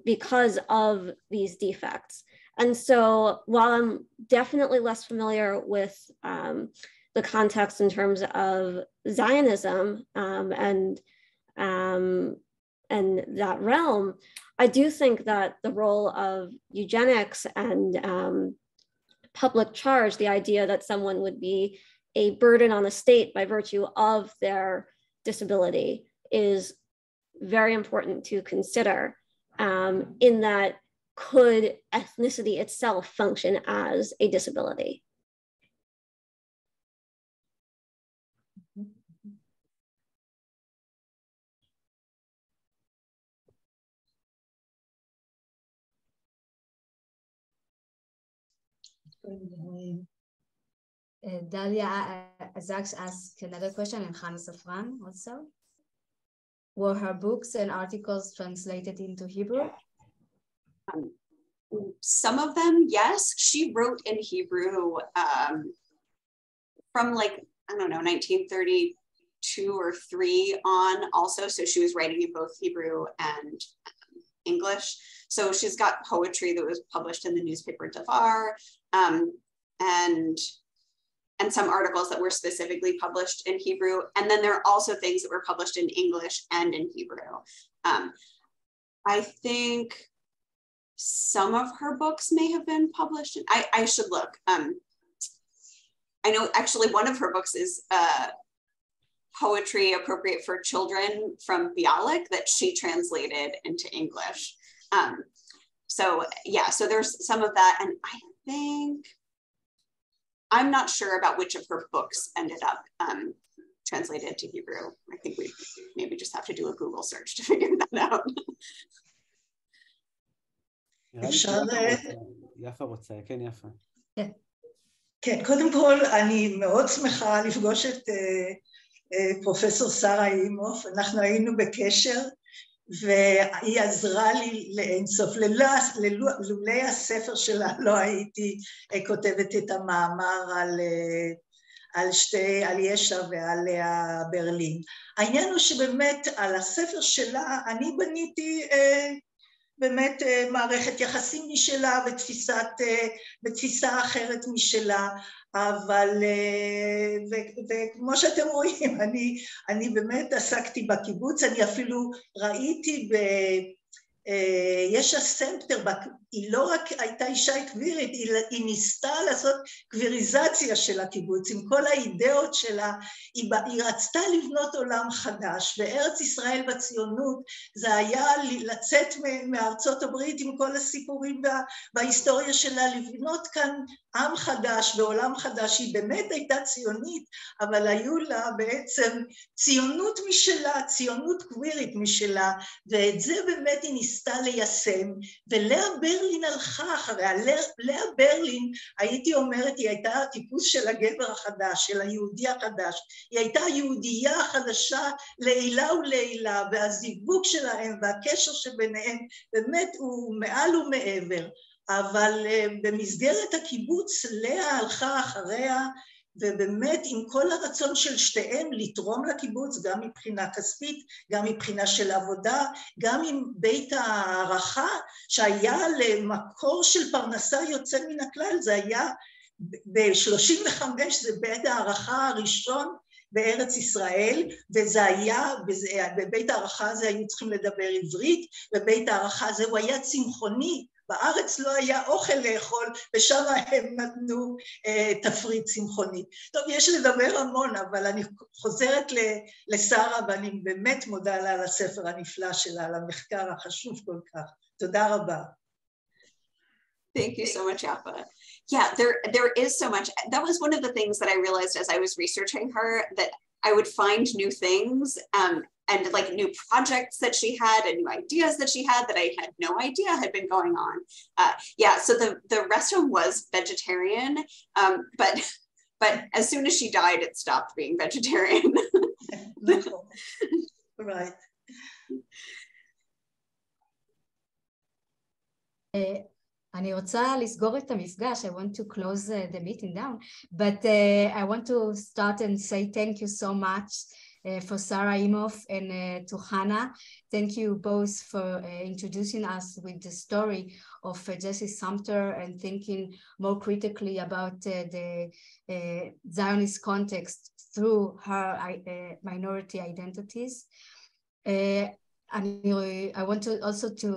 [SPEAKER 4] because of these defects. And so while I'm definitely less familiar with the context in terms of Zionism and that realm, I do think that the role of eugenics and public charge, the idea that someone would be a burden on the state by virtue of their disability, is very important to consider, in that could ethnicity itself function as a disability?
[SPEAKER 1] Dalia Azak asked another question, and Hannah Safran also. Were her books and articles translated into Hebrew?
[SPEAKER 3] Some of them, yes. She wrote in Hebrew from like, I don't know, 1932 or 3 on also. So she was writing in both Hebrew and English. So she's got poetry that was published in the newspaper Davar, and some articles that were specifically published in Hebrew. And then there are also things that were published in English and in Hebrew. I think some of her books may have been published. I should look. I know actually one of her books is poetry appropriate for children from Bialik that she translated into English. So yeah, so there's some of that. And I think, I'm not sure about which of her books ended up translated to Hebrew. I think we maybe just have to do a Google search to figure that out.
[SPEAKER 7] יפה רוצה, כן יפה.
[SPEAKER 5] כן, קודם כל אני מאוד שמחה לפגוש את פרופסור שרה אימהוף, אנחנו היינו בקשר והיא עזרה לי לאינסוף, לולי הספר שלה לא הייתי כותבת את המאמר על ישע ועל ברלין. העניין הוא שבאמת על הספר שלה אני בניתי באמת מערכת יחסים משלה בתפיסה אחרת משלה, אבל וכמו שאתם רואים, אני באמת עסקתי בקיבוץ, אני אפילו ראיתי יש הסמפטר, היא לא רק הייתה אישה קווירית, היא ניסתה לעשות קוויריזציה של הקיבוץ, עם כל האידאות שלה, היא רצתה לבנות עולם חדש, וארץ ישראל בציונות, זה היה לצאת מארצות הברית עם כל הסיפורים בהיסטוריה שלה, לבנות כאן עם חדש ועולם חדש, היא באמת הייתה ציונית, אבל היו לה בעצם ציונות משלה, ציונות קווירית משלה, ואת זה באמת היא ניסתה,
[SPEAKER 7] ניסתה ליישם, ולאה ברלין הלכה אחריה. לאה ברלין, הייתי אומרת, היא הייתה הטיפוס של הגבר החדש, של היהודי החדש. היא הייתה היהודיה החדשה לעילה ולעילה, והזיווג שלהם והקשר שביניהם באמת הוא מעל ומעבר. אבל במסגרת הקיבוץ לאה הלכה אחריה, ובאמת עם כל הרצון של שתיהם לתרום לקיבוץ, גם מבחינה כספית, גם מבחינה של עבודה, גם עם בית הערכה, שהיה למקור של פרנסה יוצא מן הכלל. זה היה ב-35, זה בית הערכה הראשון בארץ ישראל, וזה היה, בבית הערכה הזה היו צריכים לדבר עברית, ובית הערכה הזה הוא היה צמחוני, בארץ לא היה אוכל לאכול, ושם הם נתנו תפריט צמחוני. טוב, יש לדבר המון, אבל אני חוזרת לשרה, ואני באמת מודה לה על הספר הנפלא שלה, על המחקר החשוב כל כך. תודה רבה.
[SPEAKER 3] Thank you so much, Yapa. Yeah, there is so much. That was one of the things that I realized as I was researching her, that I would find new things and like new projects that she had and new ideas that she had that I had no idea had been going on. Yeah, so the restaurant was vegetarian, but as soon as she died, it stopped being vegetarian.
[SPEAKER 7] Right.
[SPEAKER 1] אני רוצה לסגור את המפגש. I want to close the meeting down, but I want to start and say thank you so much for Sarah, Imhoof, and to Hannah. Thank you both for introducing us with the story of Jessie Sampter and thinking more critically about the Zionist context through her minority identities. I want to also to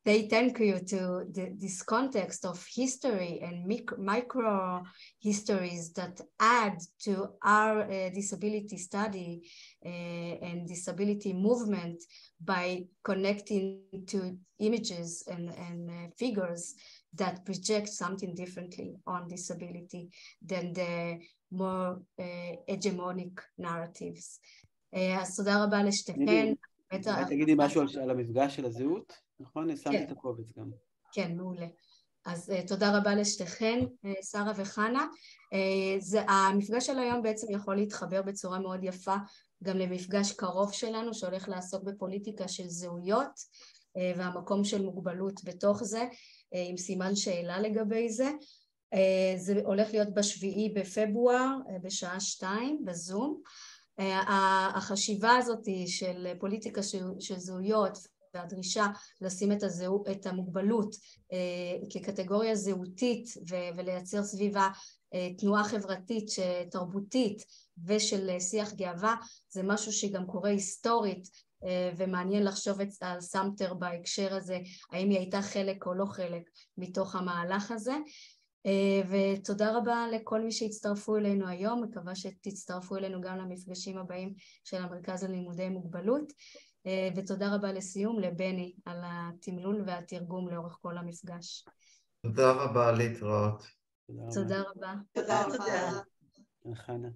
[SPEAKER 1] say thank you to this context of history and micro histories that add to our disability study and disability movement by connecting to images and figures that project something differently on disability than the more hegemonic narratives. אז תודה רבה לשתיכן.
[SPEAKER 8] תגידי משהו על המפגש של הזהות? נכון? שמתי את הקובץ גם.
[SPEAKER 1] כן, מעולה. אז תודה רבה לשתיכן, שרה וחנה. המפגש של היום בעצם יכול להתחבר בצורה מאוד יפה גם למפגש קרוב שלנו שהולך לעסוק בפוליטיקה של זהויות והמקום של מוגבלות בתוך זה, עם סימן שאלה לגבי זה. זה הולך להיות ב7 בפברואר בשעה 2 בזום. החשיבה הזאת של פוליטיקה של זהויות והדרישה לשים את המוגבלות כקטגוריה זהותית ולייצר סביבה תנועה חברתית תרבותית ושל שיח גאווה, זה משהו שגם קורה היסטורית ומעניין לחשוב על סמפטר בהקשר הזה, האם היא הייתה חלק או לא חלק מתוך המהלך הזה. ותודה רבה לכל מי שהצטרפו אלינו היום, מקווה שתצטרפו אלינו גם למפגשים הבאים של המרכז ללימודי מוגבלות, ותודה רבה לסיום לבני על התמלול והתרגום לאורך כל המפגש.
[SPEAKER 6] תודה רבה, להתראות.
[SPEAKER 1] תודה רבה.
[SPEAKER 3] תודה רבה.
[SPEAKER 8] חנה.